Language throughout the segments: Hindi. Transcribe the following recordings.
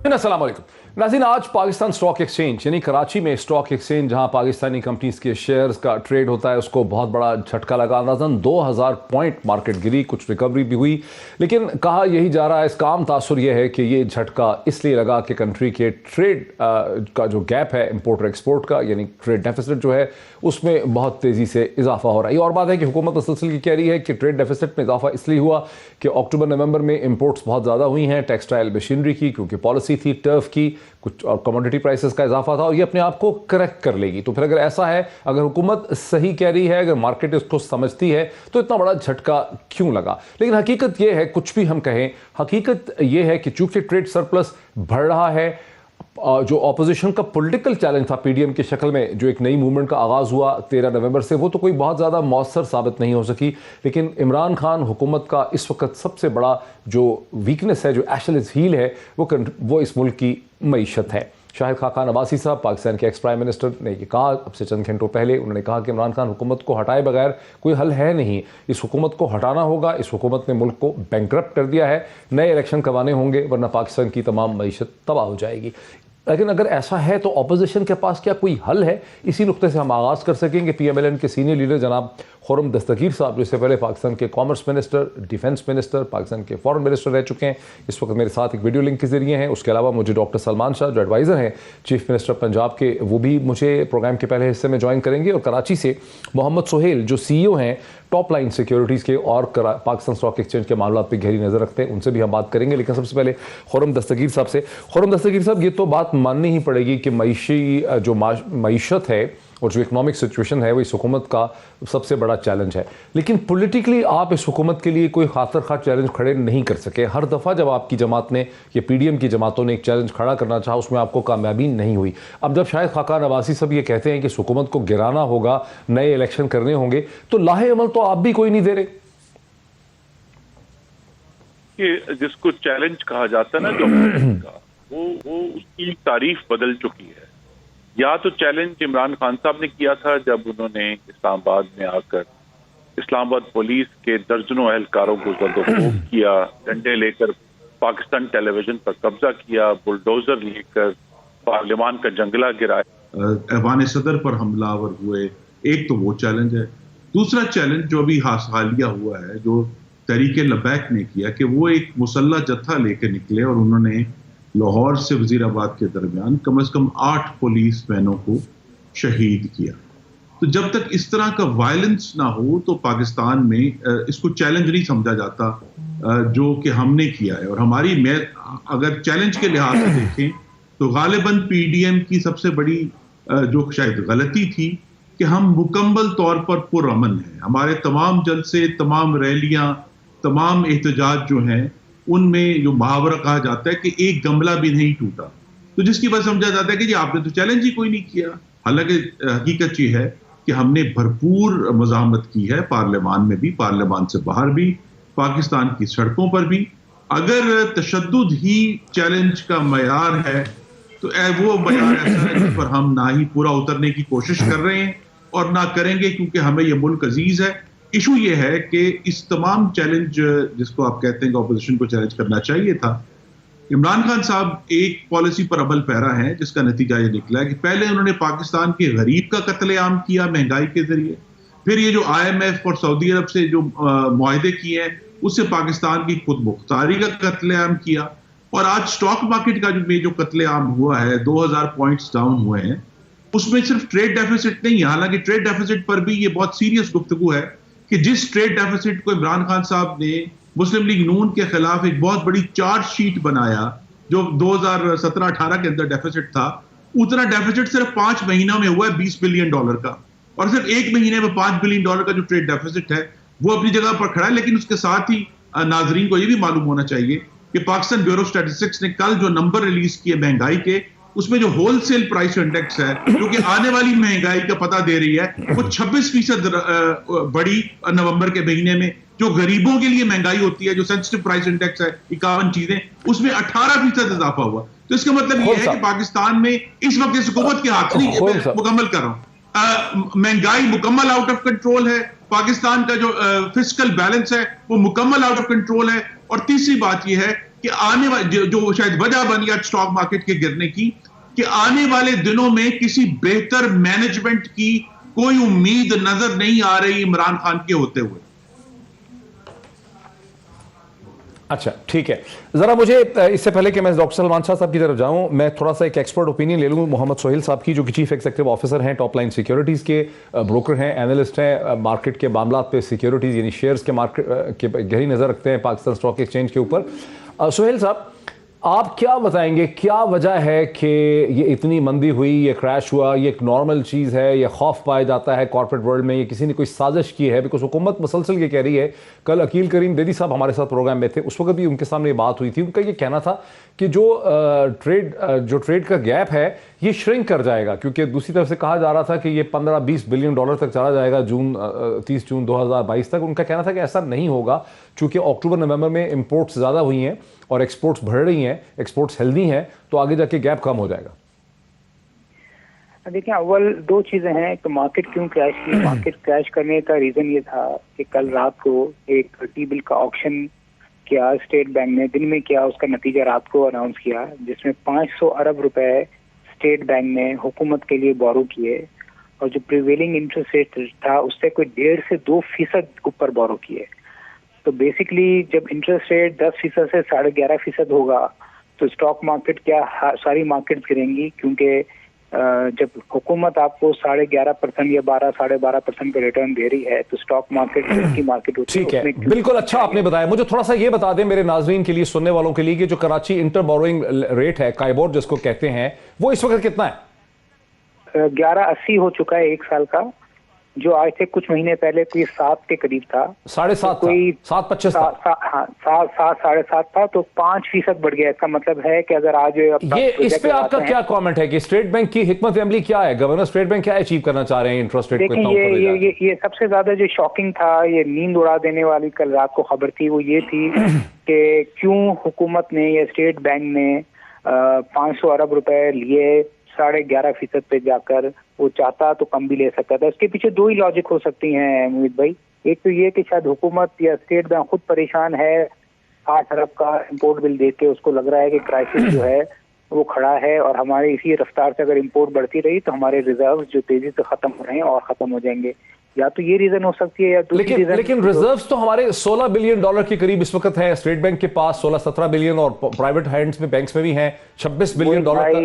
अस्सलाम वालेकुम नाज़रीन, आज पाकिस्तान स्टॉक एक्सचेंज यानी कराची में स्टॉक एक्सचेंज जहां पाकिस्तानी कंपनीज के शेयर्स का ट्रेड होता है उसको बहुत बड़ा झटका लगा। अंदाज़न 2000 पॉइंट मार्केट गिरी, कुछ रिकवरी भी हुई, लेकिन कहा यही जा रहा है, इसका आम तासुर यह है कि ये झटका इसलिए लगा कि कंट्री के ट्रेड का जो गैप है इंपोर्ट और एक्सपोर्ट का, यानी ट्रेड डेफिसिट जो है उसमें बहुत तेज़ी से इजाफा हो रहा है। ये और बात है कि हुकूमत मुसलसल की कह रही है कि ट्रेड डेफिसिट में इजाफा इसलिए हुआ कि अक्टूबर नवंबर में इंपोर्ट्स बहुत ज़्यादा हुई हैं टेक्सटाइल मशीनरी की, क्योंकि पॉलिसी थी टर्फ की, कुछ और कमोडिटी प्राइसेस का इजाफा था, और ये अपने आप को करेक्ट कर लेगी। तो फिर अगर ऐसा है, अगर हुकूमत सही कह रही है, अगर मार्केट इसको समझती है, तो इतना बड़ा झटका क्यों लगा? लेकिन हकीकत ये है, कुछ भी हम कहें, हकीकत ये है कि चूंकि ट्रेड सरप्लस बढ़ रहा है, जो ऑपोजिशन का पॉलिटिकल चैलेंज था पीडीएम की शक्ल में, जो एक नई मूवमेंट का आगाज़ हुआ 13 नवंबर से, वो तो कोई बहुत ज़्यादा मौसर साबित नहीं हो सकी। लेकिन इमरान खान हुकूमत का इस वक्त सबसे बड़ा जो वीकनेस है, जो एशलिस हील है, वो इस मुल्क की मईशत है। शाहिद खाकान अब्बासी साहब, पाकिस्तान के एक्स प्राइम मिनिस्टर, ने ये कहा अब से चंद घंटों पहले, उन्होंने कहा कि इमरान खान हुकूमत को हटाए बगैर कोई हल है नहीं, इस हुकूमत को हटाना होगा, इस हुकूमत ने मुल्क को बैंकरप्ट कर दिया है, नए इलेक्शन करवाने होंगे वरना पाकिस्तान की तमाम मईशत तबाह हो जाएगी। लेकिन अगर ऐसा है तो अपोजिशन के पास क्या कोई हल है? इसी नुक्ते से हम आगाज़ कर सकेंगे। पीएमएलएन के सीनियर लीडर जनाब खुर्रम दस्तगीर साहब, जो इससे पहले पाकिस्तान के commerce minister, defence minister, Pakistan के फॉरेन मिनिस्टर रह चुके हैं, इस वक्त मेरे साथ एक वीडियो लिंक के जरिए हैं। उसके अलावा मुझे डॉक्टर सलमान शाह, जो एडवाइज़र हैं चीफ मिनिस्टर पंजाब के, वो भी मुझे प्रोग्राम के पहले हिस्से में ज्वाइन करेंगे। और कराची से मोहम्मद सोहेल, जो CEO हैं टॉप लाइन सिक्योरिटीज़ के और पाकिस्तान स्टॉक एक्सचेंज के मामलों पर गहरी नज़र रखते हैं, उनसे भी हम बात करेंगे। लेकिन सबसे पहले खुर्रम दस्तगीर साहब से। खुर्रम दस्तगीर साहब, ये तो बात माननी ही पड़ेगी कि मईशत है और जो इकोनॉमिक सिचुएशन है वो इस हुकूमत का सबसे बड़ा चैलेंज है, लेकिन पॉलिटिकली आप इस हुकूमत के लिए कोई खातर खा चैलेंज खड़े नहीं कर सके। हर दफ़ा जब आपकी जमात ने या पीडीएम की जमातों ने एक चैलेंज खड़ा करना चाहा, उसमें आपको कामयाबी नहीं हुई। अब जब शायद खाकान अब्बासी सब ये कहते हैं कि इस हुकूमत को गिराना होगा, नए इलेक्शन करने होंगे, तो लाहे अमल तो आप भी कोई नहीं दे रहे। कि जिसको चैलेंज कहा जाता है ना, जो वो उसकी तारीफ बदल चुकी है। या तो चैलेंज इमरान खान साहब ने किया था जब उन्होंने इस्लामाबाद में आकर इस्लामाबाद पुलिस के दर्जनों एहलकारों को जब्त किया, डंडे लेकर पाकिस्तान टेलीविजन पर कब्जा किया, बुलडोजर लेकर पार्लियामान का जंगला गिराया, ऐवान सदर पर हमलावर हुए। एक तो वो चैलेंज है। दूसरा चैलेंज जो अभी हालिया हुआ है, जो तहरीके लबैक ने किया, कि वो एक मुसल्ला जत्था लेकर निकले और उन्होंने लाहौर से वजीराबाद के दरमियान कम से कम 8 पुलिस मैनों को शहीद किया। तो जब तक इस तरह का वायलेंस ना हो तो पाकिस्तान में इसको चैलेंज नहीं समझा जाता जो कि हमने किया है। और हमारी अगर चैलेंज के लिहाज से देखें तो गालिबन पीडीएम की सबसे बड़ी जो शायद गलती थी कि हम मुकम्मल तौर पर पुरअमन हैं। हमारे तमाम जलसे, तमाम रैलियां, तमाम एहतजाज जो हैं, उनमें जो मुहावरा कहा जाता है कि एक गमला भी नहीं टूटा, तो जिसकी वजह समझा जाता है कि जी आपने तो चैलेंज ही कोई नहीं किया। हालांकि हकीकत ये है कि हमने भरपूर मज़ाहमत की है, पार्लियामान में भी, पार्लियामान से बाहर भी, पाकिस्तान की सड़कों पर भी। अगर तशद्दुद ही चैलेंज का मयार है तो वो मयार ऐसा है जिस पर हम ना ही पूरा उतरने की कोशिश कर रहे हैं और ना करेंगे, क्योंकि हमें ये मुल्क अजीज है। इशू ये है कि इस तमाम चैलेंज जिसको आप कहते हैं कि अपोजिशन को चैलेंज करना चाहिए था, इमरान खान साहब एक पॉलिसी पर अमल पैरा हैं जिसका नतीजा ये निकला है कि पहले उन्होंने पाकिस्तान के गरीब का कत्लेआम किया महंगाई के जरिए, फिर ये जो IMF और सऊदी अरब से जो मुआहदे किए हैं उससे पाकिस्तान की खुद मुख्तारी का कत्लेआम किया। और आज स्टॉक मार्केट का जो कत्लेआम हुआ है, 2000 पॉइंट्स डाउन हुए हैं, उसमें सिर्फ ट्रेड डेफिसिट नहीं है। हालांकि ट्रेड डेफिसिट पर भी ये बहुत सीरियस गुफ्तगू है कि जिस ट्रेड डेफिसिट को इमरान खान साहब ने मुस्लिम लीग नून के खिलाफ एक बहुत बड़ी चार्ज शीट बनाया, जो 2017-18 के अंदर डेफिसिट था, उतना डेफिसिट सिर्फ 5 महीनों में हुआ है $20 बिलियन का। और सिर्फ 1 महीने में $5 बिलियन का जो ट्रेड डेफिसिट है वो अपनी जगह पर खड़ा है। लेकिन उसके साथ ही नाजरीन को यह भी मालूम होना चाहिए कि पाकिस्तान ब्यूरो स्टैटिस्टिक्स ने कल जो नंबर रिलीज किए महंगाई के, उसमें जो होलसेल प्राइस इंडेक्स है, जो कि आने वाली महंगाई का पता दे रही है, वो 26% बढ़ी नवंबर के महीने में। जो गरीबों के लिए महंगाई होती है, जो सेंसिटिव प्राइस इंडेक्स है 51 चीजें, उसमें 18% इजाफा हुआ। तो इसका मतलब यह है कि पाकिस्तान में इस वक्त इस हुकूमत के हाथ नहीं, मुकम्मल कर रहा हूं, महंगाई मुकम्मल आउट ऑफ कंट्रोल है। पाकिस्तान का जो फिस्कल बैलेंस है वो मुकम्मल आउट ऑफ कंट्रोल है। और तीसरी बात यह है कि आने वाले जो शायद वजह बनी आज स्टॉक मार्केट के गिरने की, कि आने वाले दिनों में किसी बेहतर मैनेजमेंट की कोई उम्मीद नजर नहीं आ रही इमरान खान के होते हुए। अच्छा, ठीक है। जरा मुझे इससे पहले कि मैं डॉक्टर सलमान शाह साहब की तरफ जाऊं, मैं थोड़ा सा एक एक्सपर्ट ओपिनियन ले लूं मोहम्मद सोहेल साहब की, जो कि चीफ एग्जीक्यूटिव ऑफिसर हैं टॉप लाइन सिक्योरिटीज़ के, ब्रोकर हैं, एनालिस्ट हैं, मार्केट के मामला पे सिक्योरिटीज़ यानी शेयर्स के मार्केट के गहरी नज़र रखते हैं पाकिस्तान स्टॉक एक्सचेंज के ऊपर। सोहेल साहब, आप क्या बताएंगे, क्या वजह है कि ये इतनी मंदी हुई, ये क्रैश हुआ, ये एक नॉर्मल चीज़ है, ये खौफ पाया जाता है कॉर्पोरेट वर्ल्ड में, ये किसी ने कोई साजिश की है? बिकॉज हुकूमत मुसलसल ये कह रही है, कल अकील करीम बेदी साहब हमारे साथ प्रोग्राम में थे, उस वक्त भी उनके सामने बात हुई थी, उनका ये कहना था कि जो ट्रेड का गैप है ये श्रिंक कर जाएगा, क्योंकि दूसरी तरफ से कहा जा रहा था कि ये 15-20 बिलियन डॉलर तक चला जाएगा 30 जून 2022 तक। उनका कहना था कि ऐसा नहीं होगा, चूंकि अक्टूबर नवंबर में इंपोर्ट्स ज़्यादा हुई हैं और एक्सपोर्ट्स बढ़ रही हैं, एक्सपोर्ट्स हेल्दी हैं, तो आगे जाके गैप कम हो जाएगा। देखिए, अव्वल दो चीजें हैं। तो मार्केट क्यों क्रैश की? मार्केट क्रैश करने का रीजन ये था कि कल रात को एक टी बिल का ऑक्शन किया स्टेट बैंक ने, दिन में किया, उसका नतीजा रात को अनाउंस किया, जिसमें 500 अरब रुपए स्टेट बैंक ने हुकूमत के लिए बोरो किए, और जो प्रिवेलिंग इंटरेस्ट रेट था उससे कोई 1.5 से 2% ऊपर बोरो किए। तो बेसिकली जब इंटरेस्ट रेट 10% से 11.5% होगा तो स्टॉक मार्केट क्या सारी मार्केट्स गिरेंगी, क्योंकि जब हुकूमत आपको 11.5% या 12-12.5% का रिटर्न दे रही है तो स्टॉक मार्केट की मार्केट होती है। ठीक है, बिल्कुल अच्छा आपने बताया। मुझे थोड़ा सा ये बता दें मेरे नाजरीन के लिए, सुनने वालों के लिए, कि जो कराची इंटर बोरोइंग रेट है, काइबोर जिसको कहते हैं, वो इस वक्त कितना है? 11.80 हो चुका है एक साल का, जो आज से कुछ महीने पहले कोई 7 के करीब था, 7.5 कोई 7.25 हाँ 7-7.5 था, तो 5% बढ़ गया। इसका मतलब है कि अगर आज ये इस पे आपका क्या कमेंट है कि स्टेट बैंक की हिकमत अमली क्या है? गवर्नर स्टेट बैंक क्या अचीव करना चाह रहे हैं इंटरेस्ट रेट को इतना ऊपर ले जाकर? ये सबसे ज्यादा जो शॉकिंग था, ये नींद उड़ा देने वाली कल रात को खबर थी, वो ये थी कि क्यों हुकूमत ने या स्टेट बैंक ने 500 अरब रुपए लिए 11.5% पे जाकर। वो चाहता तो कम भी ले सकता था। इसके पीछे दो ही लॉजिक हो सकती हैं मोहित भाई। एक तो ये कि शायद हुकूमत या स्टेट बैंक खुद परेशान है, 8 अरब का इंपोर्ट बिल देके उसको लग रहा है कि क्राइसिस जो है वो खड़ा है, और हमारे इसी रफ्तार से अगर इंपोर्ट बढ़ती रही तो हमारे रिजर्व जो तेजी से खत्म हो रहे हैं और खत्म हो जाएंगे। या तो ये रीजन हो सकती है, या लेकिन रिजर्व्स तो हमारे 16 बिलियन डॉलर के करीब इस वक्त है स्टेट बैंक के पास, 16-17 बिलियन, और प्राइवेट हैंड्स में बैंक्स में भी हैं 26 बिलियन डॉलर का।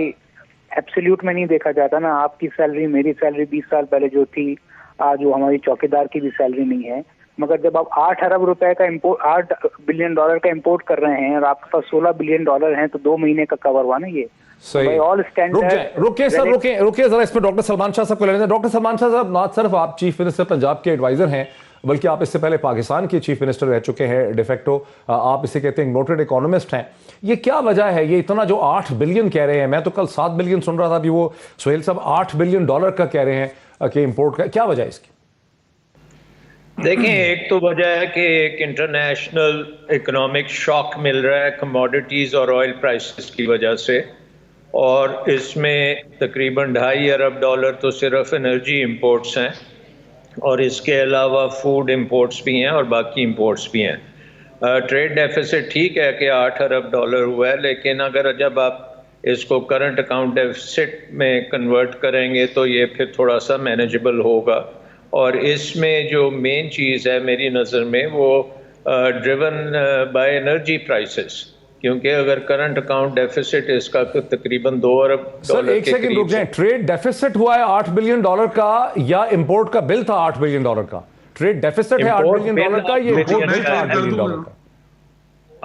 एब्सोल्यूट में नहीं देखा जाता ना। आपकी सैलरी, मेरी सैलरी 20 साल पहले जो थी, आज वो हमारी चौकीदार की भी सैलरी नहीं है। मगर जब आप 8 अरब रुपए का इंपोर्ट, 8 बिलियन डॉलर का इंपोर्ट कर रहे हैं और आपके पास 16 बिलियन डॉलर हैं, तो 2 महीने का कवर हुआ ना ये। सही। All standard. रुकिए जरा इसमें डॉक्टर सलमान शाह साहब को लेने दें। डॉक्टर सलमान शाह साहब, ना सिर्फ आप चीफ मिनिस्टर पंजाब के एडवाइजर हैं, बल्कि आप इससे पहले पाकिस्तान के चीफ मिनिस्टर रह चुके हैं डिफेक्टो। आप इसे कहते हैं नोटेड इकोनॉमिस्ट हैं। ये क्या वजह है, ये इतना जो 8 बिलियन कह रहे हैं, मैं तो कल 7 बिलियन सुन रहा था, अभी वो सोहेल साहब 8 बिलियन डॉलर का कह रहे हैं कि इंपोर्ट का, क्या वजह है इसकी? देखें, एक तो वजह है कि एक इंटरनेशनल इकोनॉमिक शॉक मिल रहा है कमोडिटीज़ और ऑयल प्राइसेस की वजह से, और इसमें तकरीबन 2.5 अरब डॉलर तो सिर्फ एनर्जी इंपोर्ट्स हैं, और इसके अलावा फूड इंपोर्ट्स भी हैं और बाकी इंपोर्ट्स भी हैं। ट्रेड डेफिसिट ठीक है कि 8 अरब डॉलर हुआ है, लेकिन अगर जब आप इसको करंट अकाउंट डेफिसिट में कन्वर्ट करेंगे तो ये फिर थोड़ा सा मैनेजेबल होगा। और इसमें जो मेन चीज़ है मेरी नज़र में, वो ड्रिवन बाय एनर्जी प्राइसेस, क्योंकि अगर करंट अकाउंट डेफिसिट इसका तकरीबन 2 अरब डॉलर। एक सेकंड रुक जाएं, ट्रेड डेफिसिट हुआ है 8 बिलियन डॉलर का, या इंपोर्ट का बिल था 8 बिलियन डॉलर का? ट्रेड डेफिसिट है 8 बिलियन डॉलर का, ये इंपोर्ट बिल था 8 बिलियन डॉलर का?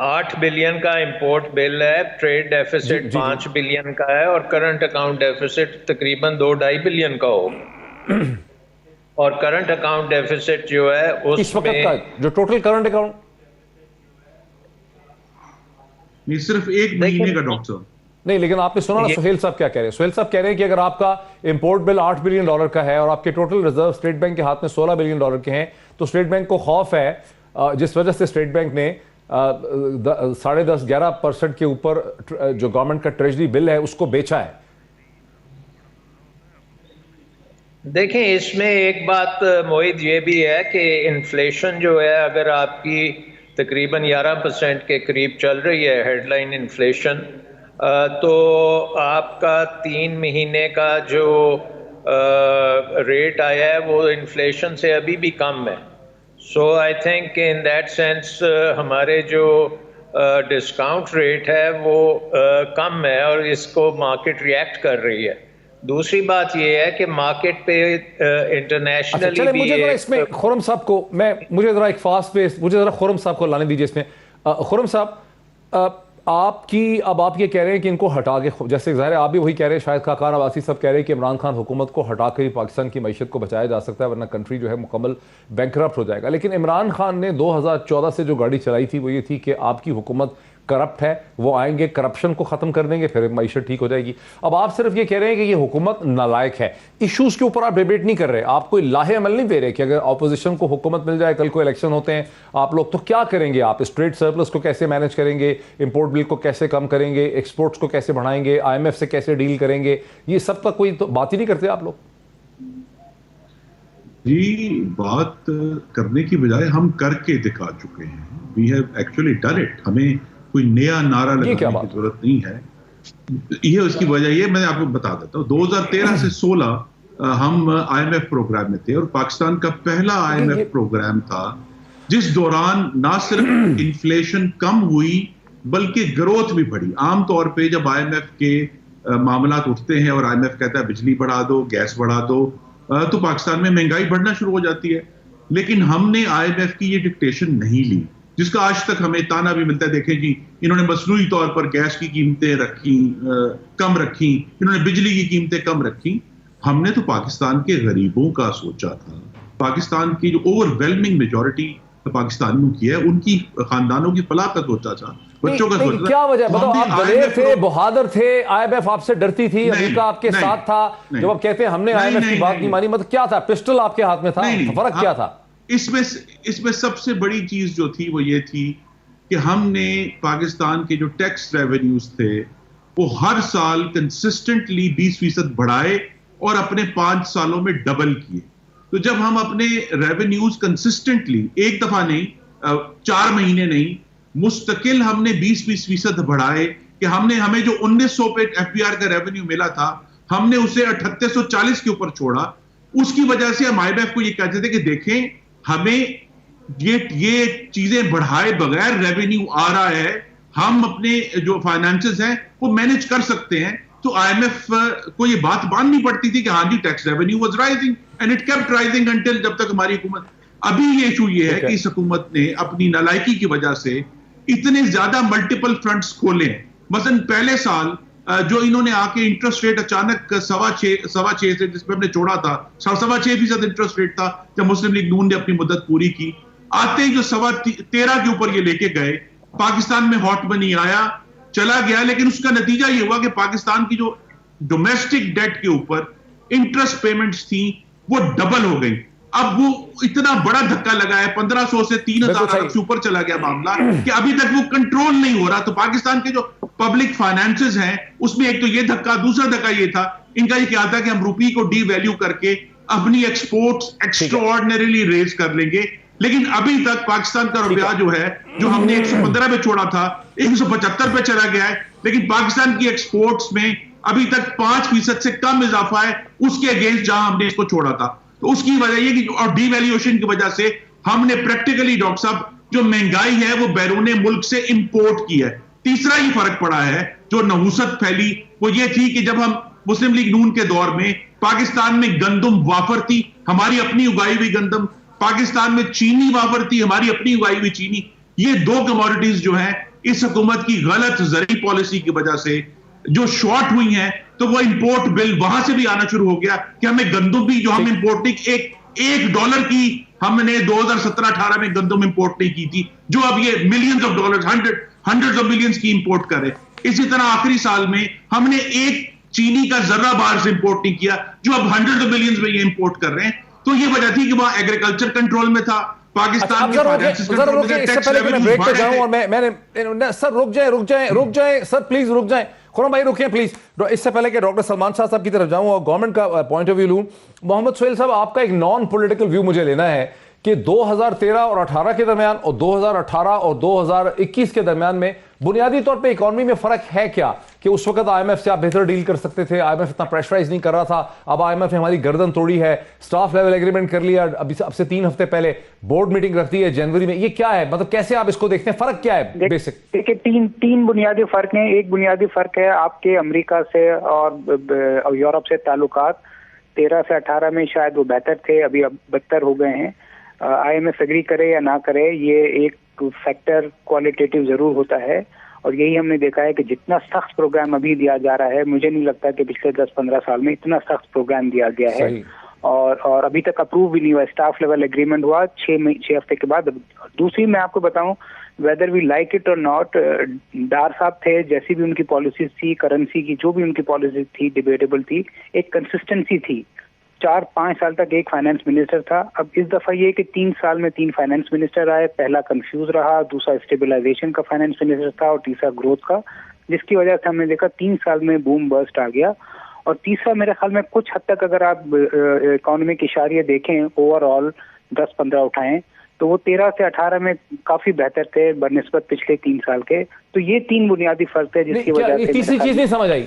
8 बिलियन का इंपोर्ट बिल है, ट्रेड डेफिसिट 5 बिलियन का है, और करंट अकाउंट डेफिसिट तकरीबन 2-2.5 बिलियन का होगा। और करंट अकाउंट डेफिसिट जो है उसमें जो टोटल करंट अकाउंट ये सिर्फ एक महीने का डॉक्टर नहीं, लेकिन आपने सुना ना सोहेल साहब क्या कह रहे हैं? सोहेल साहब कह रहे हैं कि अगर आपका इंपोर्ट बिल 8 बिलियन डॉलर का है और आपके टोटल रिजर्व स्टेट बैंक के हाथ में 16 बिलियन डॉलर के हैं, तो स्टेट बैंक को खौफ है, जिस वजह से स्टेट बैंक ने 10.5-11% के ऊपर जो गवर्नमेंट का ट्रेजरी बिल है उसको बेचा है। देखें, इसमें एक बात मोहित ये भी है कि इन्फ्लेशन जो है, अगर आपकी तकरीबन 11% के करीब चल रही है हेडलाइन इन्फ्लेशन। तो आपका 3 महीने का जो रेट आया है वो इन्फ्लेशन से अभी भी कम है। So I think in that sense हमारे जो डिस्काउंट रेट है वो कम है और इसको मार्केट रिएक्ट कर रही है। दूसरी बात ये है कि मार्केट पे इंटरनेशनली भी मुझे जरा इसमें खुरम साहब को मुझे जरा एक फास्ट पेस मुझे जरा खुरम साहब को लाने दीजिए इसमें। खुरम साहब आप ये कह रहे हैं कि इनको हटा के, जैसे ज़ाहिर है आप भी वही कह रहे हैं, शायद खाकान अब्बासी सब कह रहे हैं कि इमरान खान हुकूमत को हटा कर ही पाकिस्तान की मईशत को बचाया जा सकता है, वरना कंट्री जो है मुकम्मल बैंकरप्ट हो जाएगा। लेकिन इमरान खान ने 2014 से जो गाड़ी चलाई थी वो ये थी कि आपकी हुकूमत करप्ट है, वो आएंगे करप्शन को ख़त्म कर देंगे, फिर मईशत ठीक हो जाएगी। अब आप सिर्फ ये कह रहे हैं कि ये हुकूमत नालायक है। इश्यूज़ के ऊपर आप डिबेट नहीं कर रहे, आप कोई लाहे अमल नहीं दे रहे कि अगर अपोजिशन को हुकूमत मिल जाए, कल को इलेक्शन होते हैं आप लोग, तो क्या करेंगे आप? स्ट्रेट सरप्लस को कैसे मैनेज करेंगे, इंपोर्ट बिल को कैसे कम करेंगे, एक्सपोर्ट्स को कैसे बढ़ाएंगे, IMF से कैसे डील करेंगे? ये सब का कोई तो बात ही नहीं करते आप लोग। जी, बात करने की बजाय हम करके दिखा चुके हैं। We have actually done it. हमें कोई नया नारा लगाने की जरूरत नहीं है। ये उसकी वजह ये मैं आपको बता देता हूँ। 2013 से 16 हम IMF प्रोग्राम में थे और पाकिस्तान का पहला IMF प्रोग्राम था जिस दौरान ना सिर्फ इन्फ्लेशन कम हुई बल्कि ग्रोथ भी बढ़ी। आमतौर पे जब IMF के मामला उठते हैं और IMF कहता है बिजली बढ़ा दो, गैस बढ़ा दो, तो पाकिस्तान में महंगाई बढ़ना शुरू हो जाती है। लेकिन हमने IMF की ये डिक्टेशन नहीं ली, जिसका आज तक हमें ताना भी मिलता है। देखें जी, इन्होंने मसनूई तौर पर गैस की कीमतें कम रखी, इन्होंने बिजली की कीमतें कम रखी। हमने तो पाकिस्तान के गरीबों का सोचा था। पाकिस्तान की जो ओवरवेलमिंग मेजॉरिटी पाकिस्तानियों की है, उनकी खानदानों की फलाह का सोचा था, बच्चों का सोचा था। क्या वजह बताओ? आप दलेर थे, बहादुर थे, IMF आपसे डरती थी, अमेरिका आपके साथ था। जब आप कहते हैं हमने IMF की बात नहीं मानी, मतलब क्या था? पिस्टल आपके हाथ में था, फर्क क्या था? इसमें सबसे बड़ी चीज जो थी वो ये थी कि हमने पाकिस्तान के जो टैक्स रेवेन्यूज थे वो हर साल कंसिस्टेंटली 20% बढ़ाए और अपने 5 सालों में डबल किए। तो जब हम अपने रेवेन्यूज कंसिस्टेंटली, एक दफा नहीं, 4 महीने नहीं, मुस्तकिल हमने 20% बढ़ाए कि हमें जो 1900 पे FBR का रेवेन्यू मिला था, हमने उसे 3840 के ऊपर छोड़ा। उसकी वजह से हम IMF को ये कहते थे कि देखें, हमें ये चीजें बढ़ाए बगैर रेवेन्यू आ रहा है, हम अपने जो फाइनेंसेस हैं वो मैनेज कर सकते हैं। तो IMF को ये बात माननी पड़ती थी कि हाँ जी, tax revenue was rising and it kept rising until जब तक हमारी हुकूमत। अभी ये इशू ये है कि इस हुकूमत ने अपनी नालायकी की वजह से इतने ज्यादा मल्टीपल फ्रंट्स खोले हैं। मसलन पहले साल जो इन्होंने आके इंटरेस्ट रेट अचानक 6.25 से, जिसपे हमने छोड़ा था 6.25% इंटरेस्ट रेट था जब मुस्लिम लीग नून ने अपनी मुद्दत पूरी की, आते ही जो 13.25 के ऊपर ये लेके गए, पाकिस्तान में हॉट मनी आया, चला गया। लेकिन उसका नतीजा ये हुआ कि पाकिस्तान की जो डोमेस्टिक डेट के ऊपर इंटरेस्ट पेमेंट्स थी वो डबल हो गई। अब वो इतना बड़ा धक्का लगा है, 1500 से 3000 अरब से ऊपर चला गया मामला, कि अभी तक वो कंट्रोल नहीं हो रहा। तो पाकिस्तान के जो पब्लिक फाइनेंसेस हैं उसमें एक तो ये धक्का, दूसरा धक्का ये था, इनका ये क्या था कि हम रुपये को डी वैल्यू करके अपनी एक्सपोर्ट्स एक्स्ट्राऑर्डिनरीली रेज कर लेंगे। लेकिन अभी तक पाकिस्तान का रुपया जो है, जो हमने 115 पे छोड़ा था, 175 पे चला गया है। लेकिन पाकिस्तान की एक्सपोर्ट्स में अभी तक 5% से कम इजाफा है उसके अगेंस्ट जहां हमने इसको छोड़ा था। तो उसकी वजह ये कि और डीवैल्यूएशन की वजह से हमने प्रैक्टिकली, डॉक्टर साहब, जो महंगाई है वो बैरूने मुल्क से इंपोर्ट की है। तीसरा ही फर्क पड़ा है, जो नहुसत फैली वो ये थी कि जब हम मुस्लिम लीग नून के दौर में पाकिस्तान में गंदम वाफर थी, हमारी अपनी उगाई हुई गंदम, पाकिस्तान में चीनी वाफर थी, हमारी अपनी उगाई हुई चीनी। ये 2 कमोडिटीज जो है इस हुकूमत की गलत ज़री पॉलिसी की वजह से जो शॉर्ट हुई हैं, तो वो इंपोर्ट बिल वहां से भी आना शुरू हो गया कि हमें गंदम भी जो हम इंपोर्ट नहीं, $1 की हमने 2017-18 में गंदम इंपोर्ट नहीं की थी, जो अब ये millions of dollars, hundreds of millions की इंपोर्ट करे। इसी तरह आखिरी साल में हमने एक चीनी का जर्रा बाहर से इंपोर्ट नहीं किया, जो अब हंड्रेड्स ऑफ मिलियंस में ये इंपोर्ट कर रहे हैं। तो ये वजह थी कि वहां एग्रीकल्चर कंट्रोल में था, पाकिस्तान के फाइनेंसेस कंट्रोल में था, टैक्स रेवेन्यू बढ़ गए। और मैंने सर रुक जाए सर, प्लीज रुक जाए। खुरम भाई रुकिए प्लीज। इससे पहले कि डॉक्टर सलमान शाह साहब की तरफ जाऊं और गवर्नमेंट का पॉइंट ऑफ व्यू लूं, मोहम्मद सोहेल साहब, आपका एक नॉन पॉलिटिकल व्यू मुझे लेना है कि 2013 और 18 के दरमियान और 2018 और 2021 के दरमियान में बुनियादी तौर पे इकोनॉमी में फर्क है क्या? कि उस वक्त आईएमएफ से आप बेहतर डील कर सकते थे, आईएमएफ इतना प्रेशराइज नहीं कर रहा था, अब आईएमएफ ने हमारी गर्दन तोड़ी है, स्टाफ लेवल एग्रीमेंट कर लिया, अभी अब से 3 हफ्ते पहले बोर्ड मीटिंग रखती है जनवरी में। ये क्या है, मतलब कैसे आप इसको देखते हैं, फर्क क्या है बेसिक? देखिए, तीन बुनियादी फर्क हैं। एक बुनियादी फर्क है आपके अमेरिका से और यूरोप से ताल्लुकात। 13 से 18 में शायद वो बेहतर थे, अभी अब बदतर हो गए हैं। आईएमएफ एग्री करे या ना करे, ये एक फैक्टर क्वालिटेटिव जरूर होता है, और यही हमने देखा है कि जितना सख्त प्रोग्राम अभी दिया जा रहा है, मुझे नहीं लगता कि पिछले 10-15 साल में इतना सख्त प्रोग्राम दिया गया है। और अभी तक अप्रूव भी नहीं हुआ। स्टाफ लेवल एग्रीमेंट हुआ 6 हफ्ते के बाद। दूसरी मैं आपको बताऊं, वेदर वी लाइक इट और नॉट, डार साहब थे, जैसी भी उनकी पॉलिसी थी, करेंसी की जो भी उनकी पॉलिसी थी, डिबेटेबल थी, एक कंसिस्टेंसी थी। 4-5 साल तक एक फाइनेंस मिनिस्टर था। अब इस दफा ये कि 3 साल में 3 फाइनेंस मिनिस्टर आए। पहला कंफ्यूज रहा, दूसरा स्टेबलाइजेशन का फाइनेंस मिनिस्टर था, और तीसरा ग्रोथ का, जिसकी वजह से हमने देखा 3 साल में बूम बर्स्ट आ गया। और तीसरा मेरे ख्याल में कुछ हद तक अगर आप इकोनॉमी की इशारे देखें, ओवरऑल 10-15 उठाएं, तो वो 13 से 18 में काफी बेहतर थे बनिस्बत पिछले 3 साल के। तो ये 3 बुनियादी फर्क है जिसकी वजह से तीसरी चीज नहीं समझ आई।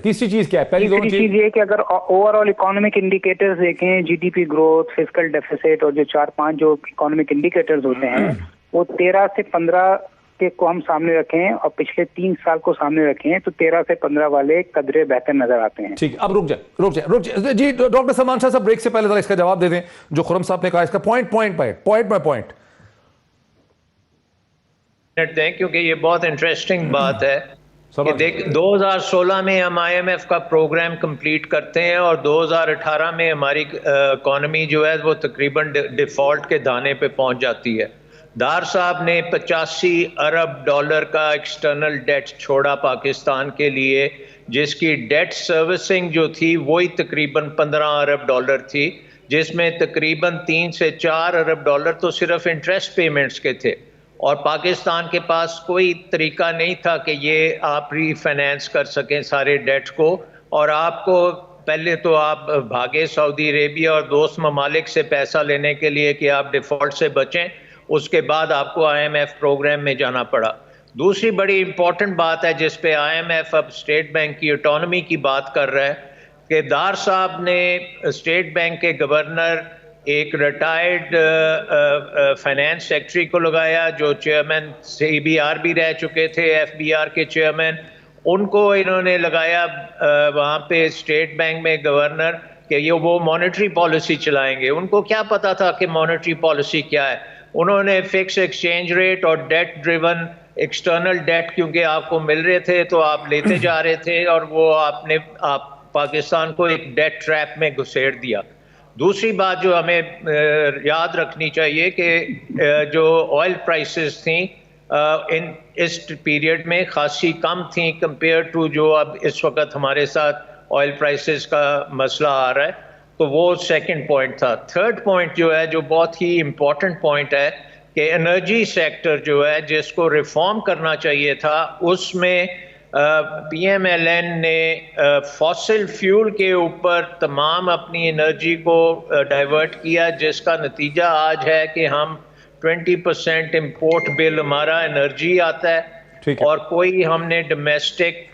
तीसरी चीज क्या है? पहली दोनों चीज ये कि अगर ओवरऑल इकोनॉमिक इंडिकेटर्स देखें, जीडीपी ग्रोथ, फिस्कल डेफिसिट, और जो 4-5 जो इकोनॉमिक इंडिकेटर्स होते हैं, वो 13 से 15 के को हम सामने रखें और पिछले 3 साल को सामने रखें, तो 13 से 15 वाले कदरे बेहतर नजर आते हैं। ठीक, अब रुक जाए जी। डॉक्टर सलमान शाह साहब, ब्रेक से पहले जरा इसका जवाब दे दें जो खुरम साहब ने कहा, इसका पॉइंट बाय पॉइंट दें, क्योंकि ये बहुत इंटरेस्टिंग बात है कि देख, 2016 में हम आईएमएफ का प्रोग्राम कंप्लीट करते हैं और 2018 में हमारी इकोनॉमी जो है वो तकरीबन डिफॉल्ट के दाने पे पहुंच जाती है। दार साहब ने 85 अरब डॉलर का एक्सटर्नल डेट छोड़ा पाकिस्तान के लिए, जिसकी डेट सर्विसिंग जो थी वही तकरीबन 15 अरब डॉलर थी, जिसमें तकरीबन 3 से 4 अरब डॉलर तो सिर्फ इंटरेस्ट पेमेंट्स के थे, और पाकिस्तान के पास कोई तरीका नहीं था कि ये आप रीफाइनेंस कर सकें सारे डेट को। और आपको पहले तो आप भागे सऊदी अरेबिया और दोस्त ममालिक से पैसा लेने के लिए कि आप डिफ़ॉल्ट से बचें, उसके बाद आपको आईएमएफ प्रोग्राम में जाना पड़ा। दूसरी बड़ी इंपॉर्टेंट बात है जिस पे आईएमएफ अब स्टेट बैंक की ऑटोनॉमी की बात कर रहा है कि दार साहब ने स्टेट बैंक के गवर्नर एक रिटायर्ड फाइनेंस सेक्रेटरी को लगाया जो चेयरमैन सीबीआर भी रह चुके थे, एफबीआर के चेयरमैन, उनको इन्होंने लगाया वहाँ पे स्टेट बैंक में गवर्नर कि ये वो मॉनेटरी पॉलिसी चलाएंगे। उनको क्या पता था कि मॉनेटरी पॉलिसी क्या है? उन्होंने फिक्स एक्सचेंज रेट और डेट ड्रिवन एक्सटर्नल डेट क्योंकि आपको मिल रहे थे तो आप लेते जा रहे थे, और वो आप पाकिस्तान को एक डेट ट्रैप में घुसेड़ दिया। दूसरी बात जो हमें याद रखनी चाहिए कि जो ऑयल प्राइसेस थी इस पीरियड में खासी कम थी कंपेयर टू जो अब इस वक्त हमारे साथ ऑयल प्राइसेस का मसला आ रहा है, तो वो सेकंड पॉइंट था। थर्ड पॉइंट जो है, जो बहुत ही इम्पोर्टेंट पॉइंट है कि एनर्जी सेक्टर जो है जिसको रिफॉर्म करना चाहिए था, उसमें पीएमएलएन ने फॉसिल फ्यूल के ऊपर तमाम अपनी एनर्जी को डाइवर्ट किया, जिसका नतीजा आज है कि हम 20% इंपोर्ट बिल हमारा एनर्जी आता है और कोई हमने डोमेस्टिक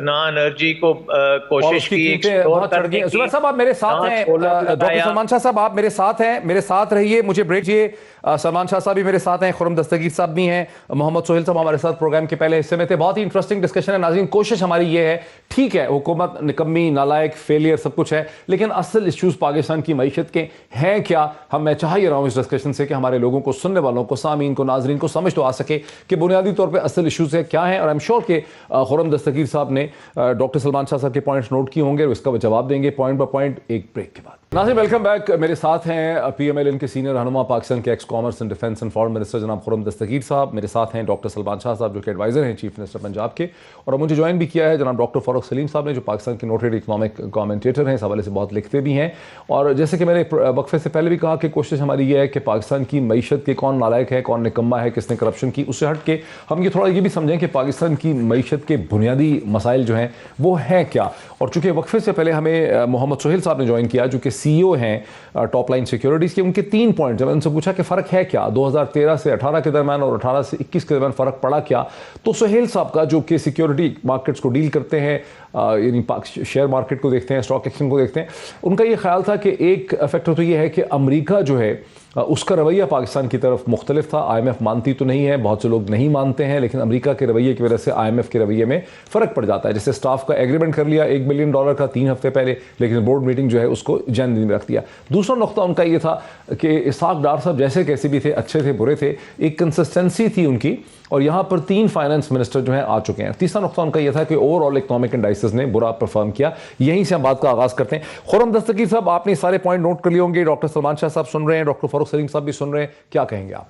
ना एनर्जी को कोशिश की एक्सप्लोर करने की। सुबह साहब आप मेरे साथ हैं, डॉक्टर सलमान शाह साहब आप मेरे साथ हैं, मेरे साथ रहिए, मुझे ब्रेक चाहिए। सलमान शाह साहब भी मेरे साथ हैं, खुरम दस्तगीर साहब भी हैं, मोहम्मद सोहेल साहब हमारे साथ प्रोग्राम के पहले हिस्से में थे। बहुत ही इंटरेस्टिंग डिस्कशन है नाज़रीन। कोशिश हमारी ये है, ठीक है हुकूमत निकम्मी, नालायक, फेलियर सब कुछ है, लेकिन असल इश्यूज पाकिस्तान की मईशत के हैं क्या? मैं चाह ही रहा हूँ इस डिस्कशन से कि हमारे लोगों को, सुनने वालों को, सामीन को, नाजरीन को समझ तो आ सके कि बुनियादी तौर पर असल इशूज है क्या है। और आई एम श्योर कि खुरम दस्तगीर साहब ने डॉक्टर सलमान शाह साहब के पॉइंट्स नोट किए होंगे और इसका जवाब देंगे पॉइंट बाय पॉइंट एक ब्रेक के बाद। नाज़रीन वेलकम बैक। मेरे साथ हैं पीएमएलएन के सीनियर रहनुमा, पाकिस्तान के x commerce and defence and foreign minister जनाब खुरम दस्तगीर साहब। मेरे साथ हैं डॉक्टर सलमान शाह साहब जो कि एडवाइजर हैं चीफ मिनिस्टर पंजाब के, और मुझे ज्वाइन भी किया है जनाब डॉक्टर फारूक सलीम साहब ने जो पाकिस्तान के नोटेड इकोनॉमिक कमेंटेटर हैं, इस हवाले से बहुत लिखते भी हैं। और जैसे कि मैंने वक्फे से पहले भी कहा कि कोशिश हमारी ये है कि पाकिस्तान की मईशत के कौन नालायक है, कौन निकम्मा है, किसने करप्शन की, उससे हट के हम ये थोड़ा ये भी समझें कि पाकिस्तान की मईशत के बुनियादी मसाइल जो हैं वो हैं क्या। और चूंकि वक्फे से पहले हमें मोहम्मद सोहेल साहब ने ज्वाइन किया जो कि CEO हैं टॉप लाइन सिक्योरिटीज़ के, उनके 3 पॉइंट जब उनसे पूछा कि फ़र्क है क्या 2013 से 18 के दरमियान और 18 से 21 के दरमियान फ़र्क पड़ा क्या, तो सुहेल साहब का जो कि सिक्योरिटी मार्केट्स को डील करते हैं, यानी शेयर मार्केट को देखते हैं, स्टॉक एक्सचेंज को देखते हैं, उनका ये ख्याल था कि एक फैक्टर तो ये है कि अमेरिका जो है उसका रवैया पाकिस्तान की तरफ मुख्तलिफ था। IMF मानती तो नहीं है, बहुत से लोग नहीं मानते हैं, लेकिन अमेरिका के रवैये की वजह से IMF के रवैये में फ़र्क पड़ जाता है। जैसे स्टाफ का एग्रीमेंट कर लिया $1 बिलियन का 3 हफ्ते पहले, लेकिन बोर्ड मीटिंग जो है उसको जनवरी में रख दिया। दूसरा नुकता उनका ये था कि इसहाक डार साहब जैसे कैसे भी थे, अच्छे थे बुरे थे, एक कंसिस्टेंसी थी उनकी, और यहाँ पर 3 फाइनेंस मिनिस्टर जो हैं आ चुके हैं। तीसरा नुकता उनका यह था कि ओवरऑल इकोनॉमिक इंडाइसेस ने बुरा परफॉर्म किया। यहीं से हम बात का आगाज़ करते हैं। खुर्रम दस्तगीर साहब, आपने सारे पॉइंट नोट कर लिए होंगे, डॉक्टर सलमान शाह साहब सुन रहे हैं, डॉक्टर फारूक सलीम साहब भी सुन रहे हैं, क्या कहेंगे आप?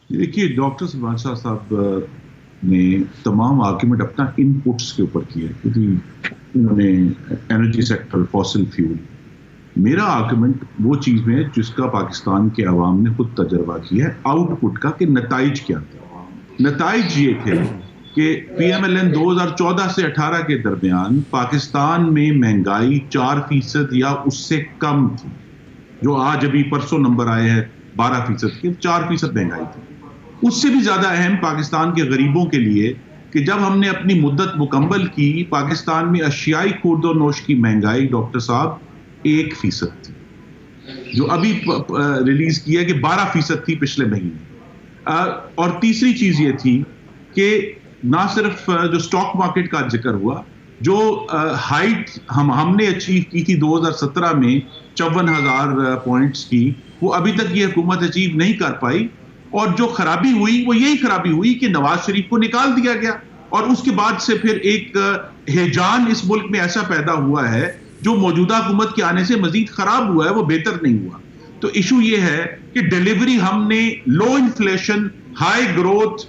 देखिए, डॉक्टर सलमान शाह साहब ने तमाम आर्ग्यूमेंट अपना इनपुट्स के ऊपर किया, क्योंकि उन्होंने एनर्जी सेक्टर, फॉसिल फ्यूल, मेरा आर्गुमेंट वो चीज में है जिसका पाकिस्तान के अवाम ने खुद तजर्बा किया है, आउटपुट का, कि नताइज क्या थे। नताइज ये थे कि PMLN 2014 से 18 के दरमियान पाकिस्तान में महंगाई 4% या उससे कम थी, जो आज अभी परसों नंबर आए हैं 12% के, 4% महंगाई थी। उससे भी ज्यादा अहम पाकिस्तान के गरीबों के लिए कि जब हमने अपनी मुद्दत मुकम्मल की, पाकिस्तान में अशियाई खुर्द और नोश की महंगाई, डॉक्टर साहब, 1% थी, जो अभी रिलीज किया कि 12% थी पिछले महीने। और तीसरी चीज ये थी कि ना सिर्फ जो स्टॉक मार्केट का जिक्र हुआ, जो हाइट हमने अचीव की थी 2017 में 54,000 पॉइंट्स की, वो अभी तक ये हुकूमत अचीव नहीं कर पाई। और जो खराबी हुई वो यही खराबी हुई कि नवाज शरीफ को निकाल दिया गया, और उसके बाद से फिर एक हेजान इस मुल्क में ऐसा पैदा हुआ है जो मौजूदा हुकूमत के आने से मजीद खराब हुआ है, वो बेहतर नहीं हुआ। तो इशू ये है कि डिलीवरी हमने low inflation, high growth,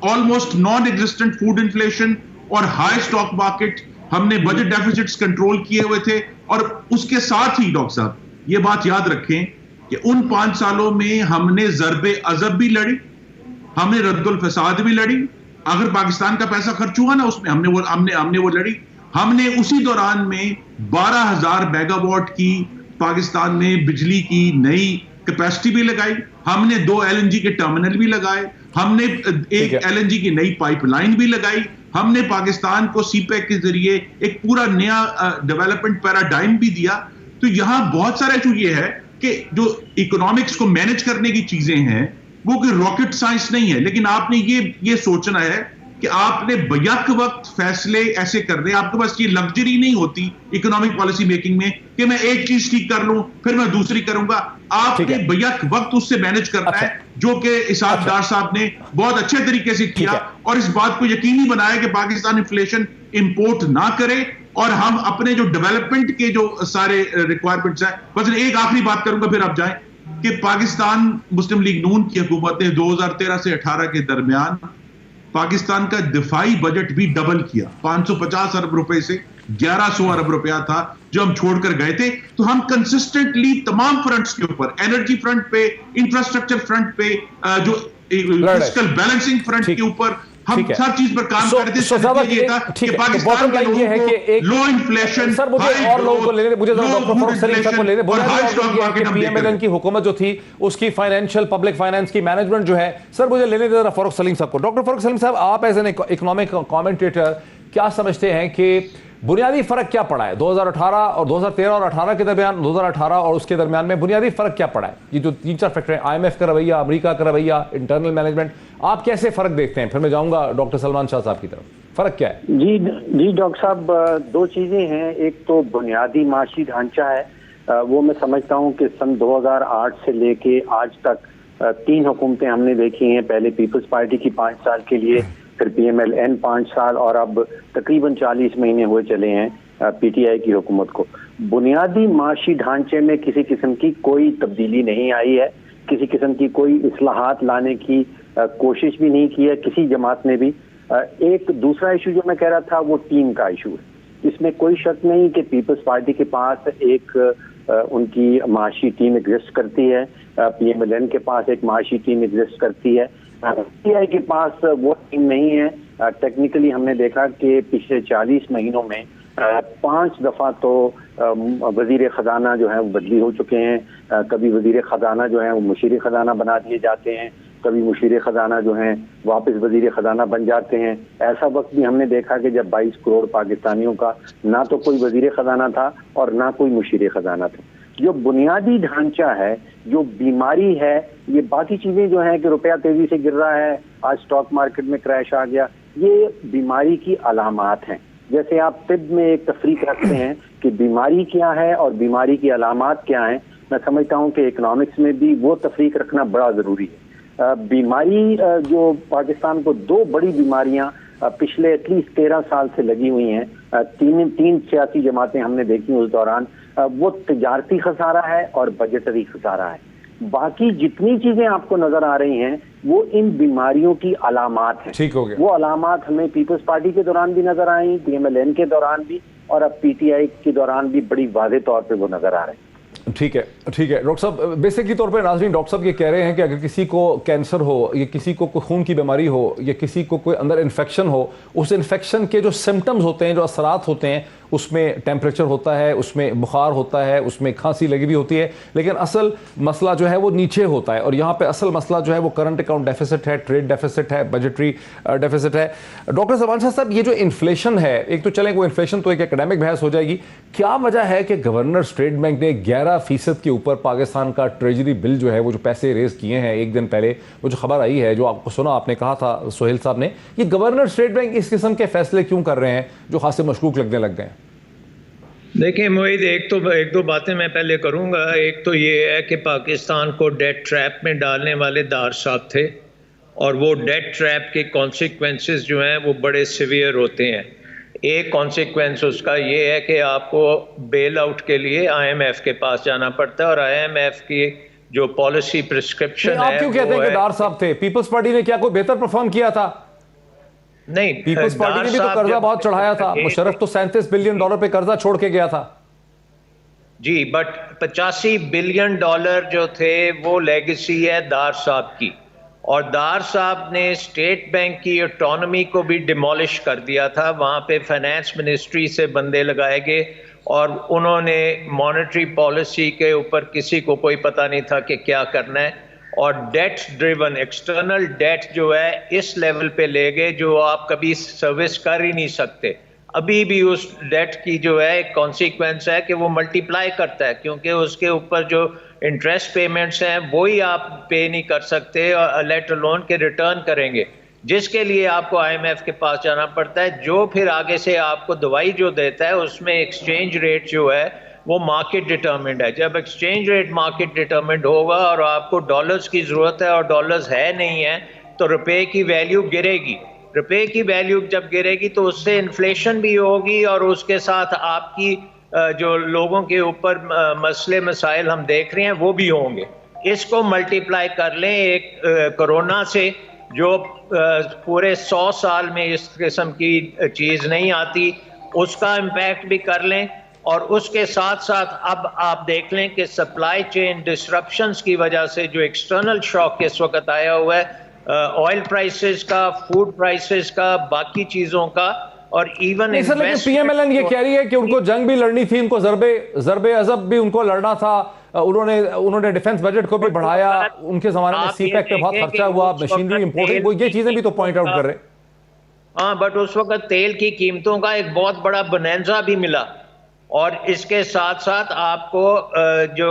almost non existent food inflation और हाई स्टॉक मार्केट, हमने बजट डेफिसिट्स कंट्रोल किए हुए थे। और उसके साथ ही डॉक्टर साहब ये बात याद रखें कि उन 5 सालों में हमने ज़रबे अज़ब भी लड़ी, हमने रद्दुल फसाद भी लड़ी। अगर पाकिस्तान का पैसा खर्च हुआ ना, उसमें हमने वो लड़ी। हमने उसी दौरान में 12,000 मेगावाट की पाकिस्तान में बिजली की नई कैपेसिटी भी लगाई, हमने 2 LNG के टर्मिनल भी लगाए, हमने एक LNG की नई पाइपलाइन भी लगाई, हमने पाकिस्तान को CPEC के जरिए एक पूरा नया डेवलपमेंट पैराडाइम भी दिया। तो यहां बहुत सारा इशू ये है कि जो इकोनॉमिक्स को मैनेज करने की चीजें हैं वो कोई रॉकेट साइंस नहीं है, लेकिन आपने ये सोचना है कि आपने बैक वक्त फैसले ऐसे कर रहे हैं। आपके पास ये लग्जरी नहीं होती इकोनॉमिक पॉलिसी मेकिंग में कि मैं एक चीज ठीक कर लूं फिर मैं दूसरी करूंगा। आपने बैक वक्त उससे मैनेज करना है, जो कि इसहाक डार साहब ने बहुत अच्छे तरीके से किया, और इस बात को यकीनी बनाया कि पाकिस्तान इन्फ्लेशन इंपोर्ट ना करे और हम अपने जो डेवलपमेंट के जो सारे रिक्वायरमेंट्स हैं। बस एक आखिरी बात करूंगा फिर आप जाएं, कि पाकिस्तान मुस्लिम लीग नून की हुकूमत ने 2013 से 18 के दरमियान पाकिस्तान का दिफाई बजट भी डबल किया। 550 अरब रुपए से 1100 अरब रुपया था जो हम छोड़कर गए थे। तो हम कंसिस्टेंटली तमाम फ्रंट्स के ऊपर, एनर्जी फ्रंट पे, इंफ्रास्ट्रक्चर फ्रंट पे, जो फिस्कल बैलेंसिंग फ्रंट के ऊपर हम हर चीज पर काम कर रहे थे। ये था कि पाकिस्तान के लोगों को लो इन्फ्लेशन, सर मुझे और लोगों को लेने, मुझे डॉक्टर फारूक सलीम साहब को लेने, PMLN की हुकूमत जो थी उसकी फाइनेंशियल पब्लिक फाइनेंस की मैनेजमेंट जो है, सर मुझे लेने दे फारूक सलीम साहब को। डॉक्टर फारूक सलीम साहब, आप एज एन इकोनॉमिक कमेंटेटर क्या समझते हैं कि बुनियादी फर्क क्या पड़ा है 2018 और 2013 और 18 के दरमियान, 2018 और उसके दरमियान में बुनियादी फर्क क्या पड़ा है? ये जो 3-4 फैक्टर हैं, IMF का रवैया, अमेरिका का रवैया, इंटरनल मैनेजमेंट, आप कैसे फर्क देखते हैं? फिर मैं जाऊंगा डॉक्टर सलमान शाह साहब की तरफ। फर्क क्या है? जी डॉक्टर साहब, 2 चीजें हैं। एक तो बुनियादी माशी ढांचा है, वो मैं समझता हूँ कि सन 2008 से लेके आज तक 3 हुकूमतें हमने देखी हैं। पहले पीपल्स पार्टी की 5 साल के लिए, फिर PMLN 5 साल, और अब तकरीबन 40 महीने हुए चले हैं PTI की हुकूमत को। बुनियादी माशी ढांचे में किसी किस्म की कोई तब्दीली नहीं आई है, किसी किस्म की कोई इस्लाहात लाने की कोशिश भी नहीं की है किसी जमात ने भी। एक दूसरा इशू जो मैं कह रहा था वो टीम का इशू है। इसमें कोई शक नहीं कि पीपल्स पार्टी के पास एक उनकी माशी टीम एग्जिस्ट करती है, PMLN के पास एक माशी टीम एग्जिस्ट करती है, PTI के पास वो टीम नहीं है। टेक्निकली हमने देखा कि पिछले 40 महीनों में 5 दफा तो वजीर खजाना जो है वो बदली हो चुके हैं। कभी वजीर खजाना जो है वो मुशीर खजाना बना दिए जाते हैं, कभी मुशीर खजाना जो हैं वापस वजीर खजाना बन जाते हैं। ऐसा वक्त भी हमने देखा कि जब 22 करोड़ पाकिस्तानियों का ना तो कोई वजीर खजाना था और ना कोई मुशीर खजाना था। जो बुनियादी ढांचा है, जो बीमारी है, ये बाकी चीजें जो हैं कि रुपया तेजी से गिर रहा है, आज स्टॉक मार्केट में क्रैश आ गया, ये बीमारी की अलामात हैं। जैसे आप तिब में एक तफरीक रखते हैं कि बीमारी क्या है और बीमारी की अलामात क्या है, मैं समझता हूँ कि इकोनॉमिक्स में भी वो तफरीक रखना बड़ा जरूरी है। बीमारी जो पाकिस्तान को 2 बड़ी बीमारियां पिछले एटलीस्ट 13 साल से लगी हुई हैं, तीन सियासी जमातें हमने देखी उस दौरान, वो तिजारती खसारा है और बजटरी खसारा है। बाकी जितनी चीजें आपको नजर आ रही हैं वो इन बीमारियों की अलामात हैं। ठीक हो गया। वो अलामात हमें पीपल्स पार्टी के दौरान भी नजर आई, PMLN के दौरान भी, और अब PTI के दौरान भी बड़ी वाज़ेह तौर पे वो नजर आ रहे हैं। ठीक है डॉक्टर साहब, बेसिकली तौर पे नाज़रीन, डॉक्टर साहब ये कह रहे हैं कि अगर किसी को कैंसर हो, या किसी को कोई खून की बीमारी हो, या किसी को कोई अंदर इन्फेक्शन हो, उस इन्फेक्शन के जो सिम्टम्स होते हैं, जो असरात होते हैं, उसमें टेम्परेचर होता है, उसमें बुखार होता है, उसमें खांसी लगी भी होती है, लेकिन असल मसला जो है वो नीचे होता है। और यहाँ पे असल मसला जो है वो करंट अकाउंट डेफिसिट है, ट्रेड डेफिसिट है, बजटरी डेफिसिट है। डॉक्टर ज़मान शाह साहब, ये जो इन्फ्लेशन है, एक तो चलें वो इन्फ्लेशन तो एक एकेडमिक बहस हो जाएगी, क्या वजह है कि गवर्नर स्टेट बैंक ने 11% के ऊपर पाकिस्तान का ट्रेजरी बिल जो है, वो जो पैसे रेज किए हैं एक दिन पहले, वो जो खबर आई है, जो आपको सुना, आपने कहा था सोहेल साहब ने, ये गवर्नर स्टेट बैंक इस किस्म के फैसले क्यों कर रहे हैं जो खासे मशकूक लगने लग गए? देखिए मोहित, एक दो बातें मैं पहले करूंगा। एक तो ये है कि पाकिस्तान को डेट ट्रैप में डालने वाले दार साहब थे, और वो डेट ट्रैप के कॉन्सिक्वेंसेस जो हैं वो बड़े सिवियर होते हैं। एक कॉन्सिक्वेंस उसका ये है कि आपको बेल आउट के लिए IMF के पास जाना पड़ता है, और IMF की जो पॉलिसी प्रिस्क्रिप्शन है, आप क्यों कहते हैं कि दार साहब थे? पीपल्स पार्टी ने क्या कोई बेहतर परफॉर्म किया था? नहीं, पीपल्स पार्टी ने भी तो कर्जा बहुत चढ़ाया था। मुशर्रफ तो $37 बिलियन पे कर्जा छोड़ के गया था। जी, बट $85 बिलियन जो थे वो लेगेसी है दार साहब की, और दार साहब ने स्टेट बैंक की ऑटोनॉमी को भी डिमोलिश कर दिया था। वहाँ पे फाइनेंस मिनिस्ट्री से बंदे लगाए गए, और उन्होंने मॉनेटरी पॉलिसी के ऊपर किसी को कोई पता नहीं था कि क्या करना है, और डेट ड्रिवन एक्सटर्नल डेट जो है इस लेवल पे ले गए जो आप कभी सर्विस कर ही नहीं सकते। अभी भी उस डेट की जो है एक कॉन्सिक्वेंस है कि वो मल्टीप्लाई करता है, क्योंकि उसके ऊपर जो इंटरेस्ट पेमेंट्स हैं वही आप पे नहीं कर सकते, और लेट अलोन के रिटर्न करेंगे, जिसके लिए आपको IMF के पास जाना पड़ता है, जो फिर आगे से आपको दवाई जो देता है उसमें एक्सचेंज रेट जो है वो मार्केट डिटर्मिन्ड है। जब एक्सचेंज रेट मार्केट डिटर्मिन्ड होगा और आपको डॉलर्स की ज़रूरत है और डॉलर्स है नहीं है, तो रुपए की वैल्यू गिरेगी। रुपए की वैल्यू जब गिरेगी तो उससे इन्फ्लेशन भी होगी, और उसके साथ आपकी जो लोगों के ऊपर मसले मसाइल हम देख रहे हैं वो भी होंगे। इसको मल्टीप्लाई कर लें एक कोरोना से, जो पूरे 100 साल में इस किस्म की चीज़ नहीं आती, उसका इम्पैक्ट भी कर लें, और उसके साथ साथ अब आप देख लें कि सप्लाई चेन डिसरप्शंस की वजह से जो एक्सटर्नल शॉक इस वक्त आया हुआ है, ऑयल प्राइसेस का, फूड प्राइसेस का, बाकी चीज़ों का, और इवन लेकिन PMLN ये कह रही है कि उनको जंग भी लड़नी थी, उनको ज़रबे अज़ब भी उनको लड़ना था, उन्होंने डिफेंस बजट को भी बढ़ाया, उनके ज़माने में CPEC पे बहुत खर्चा हुआ, मशीनरी इंपोर्टिंग, वो ये चीज़ें भी तो पॉइंट आउट कर रहे हैं। हाँ, बट उस वक्त तेल की कीमतों का एक बहुत बड़ा बोनेंजा भी मिला, और इसके साथ साथ आपको जो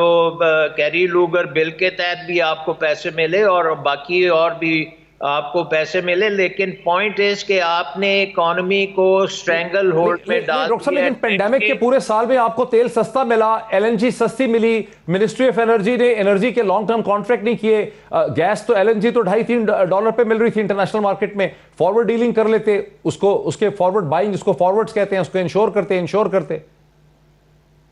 कैरी लूगर बिल के तहत भी आपको पैसे मिले, और बाकी और भी आपको पैसे मिले, लेकिन पॉइंट इज कि आपने इकोनॉमी को स्ट्रैंगल होल्ड में डाल दिया। लेकिन पेंडेमिक के पूरे साल में आपको तेल सस्ता मिला, LNG सस्ती मिली, मिनिस्ट्री ऑफ एनर्जी ने एनर्जी के लॉन्ग टर्म कॉन्ट्रैक्ट नहीं किए, गैस तो LNG तो $2.5-3 पे मिल रही थी इंटरनेशनल मार्केट में, फॉरवर्ड डीलिंग कर लेते, उसके फॉरवर्ड बाइंग, जिसको फॉरवर्ड्स कहते हैं, उसको इंश्योर करते।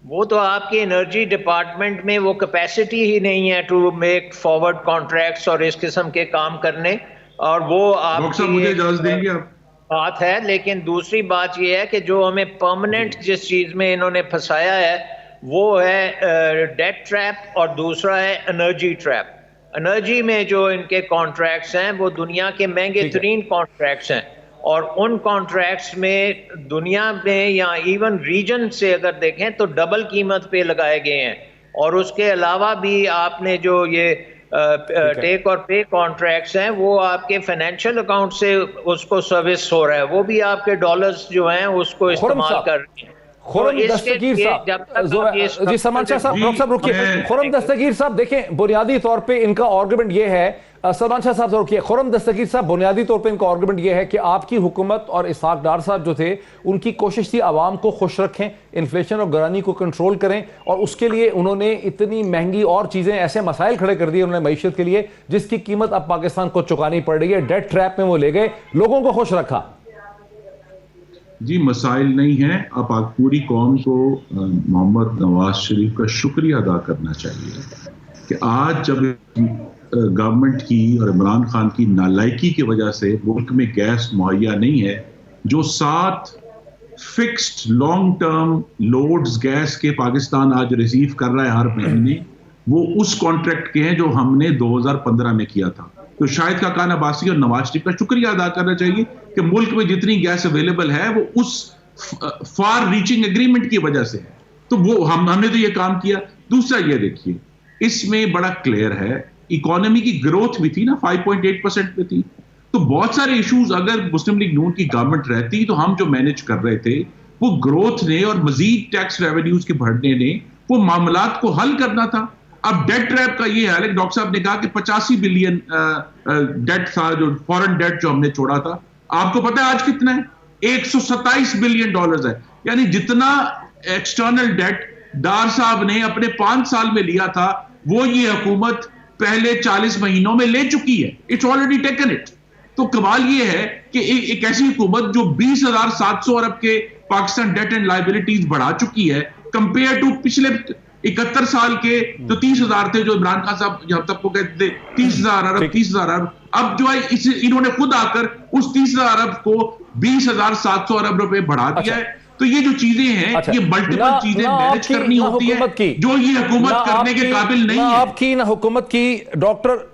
वो तो आपके एनर्जी डिपार्टमेंट में वो कैपेसिटी ही नहीं है टू मेक फॉरवर्ड कॉन्ट्रैक्ट्स और इस किस्म के काम करने, और वो आपकी मुझे इजाजत देंगे आप? बात है। लेकिन दूसरी बात ये है कि जो हमें परमानेंट जिस चीज में इन्होंने फंसाया है वो है डेट ट्रैप, और दूसरा है एनर्जी ट्रैप। एनर्जी में जो इनके कॉन्ट्रैक्ट्स हैं वो दुनिया के महंगे तरीन कॉन्ट्रैक्ट्स हैं, और उन कॉन्ट्रैक्ट्स में दुनिया में या इवन रीजन से अगर देखें तो डबल कीमत पे लगाए गए हैं। और उसके अलावा भी आपने जो ये टेक और पे कॉन्ट्रैक्ट्स हैं वो आपके फाइनेंशियल अकाउंट से उसको सर्विस हो रहा है, वो भी आपके डॉलर्स जो हैं उसको इस्तेमाल कर रहे हैं। खुरम दस्तगीर साहब, जी सलमान शाह साहब, डॉक्टर साहब रुकिए। खुरम दस्तगीर साहब देखें, बुनियादी तौर पे इनका आर्गुमेंट ये है, सलमान शाह साहब रुकिए। खुरम दस्तगीर साहब, बुनियादी तौर पे इनका आर्गुमेंट ये है कि आपकी हुकूमत और इसहाक डार साहब जो थे उनकी कोशिश थी आवाम को खुश रखें, इन्फ्लेशन और गरानी को कंट्रोल करें, और उसके लिए उन्होंने इतनी महंगी और चीजें, ऐसे मसाइल खड़े कर दिए उन्होंने मईशत के लिए जिसकी कीमत अब पाकिस्तान को चुकानी पड़ रही है। डेट ट्रैप में वो ले गए, लोगों को खुश रखा। जी मसाइल नहीं है। अब पूरी कौम को मोहम्मद नवाज शरीफ का शुक्रिया अदा करना चाहिए कि आज जब गवर्नमेंट की और इमरान खान की नालायकी की वजह से मुल्क में गैस मुहैया नहीं है, जो 7 fixed long term loads gas के पाकिस्तान आज रिसीव कर रहा है हर महीने, वो उस कॉन्ट्रैक्ट के हैं जो हमने 2015 में किया था। तो शाहिद खाकान अब्बासी और नवाज शरीफ का शुक्रिया अदा करना चाहिए कि मुल्क में जितनी गैस अवेलेबल है वो उस फार रीचिंग एग्रीमेंट की वजह से है। तो वो हमने तो ये काम किया। दूसरा ये देखिए, इसमें बड़ा क्लियर है, इकोनॉमी की ग्रोथ भी थी ना, 5.8% पे थी। तो बहुत सारे इश्यूज अगर मुस्लिम लीग नून की गवर्नमेंट रहती तो हम जो मैनेज कर रहे थे वो ग्रोथ ने और मजीद टैक्स रेवेन्यूज के बढ़ने ने वो मामलात को हल करना था। अब डेट ट्रैप का ये हाल है, डॉक्टर साहब ने कहा कि 85 बिलियन डेट था, जो फॉरेन डेट जो हमने छोड़ा था। आपको पता है आज कितना है? 127 बिलियन डॉलर्स है। यानी जितना एक्सटर्नल डेट डार साहब ने अपने 5 साल में लिया था वो ये हुकूमत पहले 40 महीनों में ले चुकी है। It's already taken it. तो कमाल ये है कि एक ऐसी हुकूमत जो 20,700 अरब के पाकिस्तान डेट एंड लायबिलिटीज बढ़ा चुकी है कंपेयर टू पिछले 71 साल के जो 30,000 थे, जो इमरान खान साहब जब तक को कहते थे 30,000 अरब 30,000 अरब, अब जो है इन्होंने खुद आकर उस 30,000 अरब को 20,700 अरब रुपए बढ़ा दिया है। तो ये जो चीजें हैं, ये मल्टीपल चीजें मैनेज करनी होती है जो ये हुकूमत करने के काबिल नहीं है। आपकी ना हुकूमत की। डॉक्टर,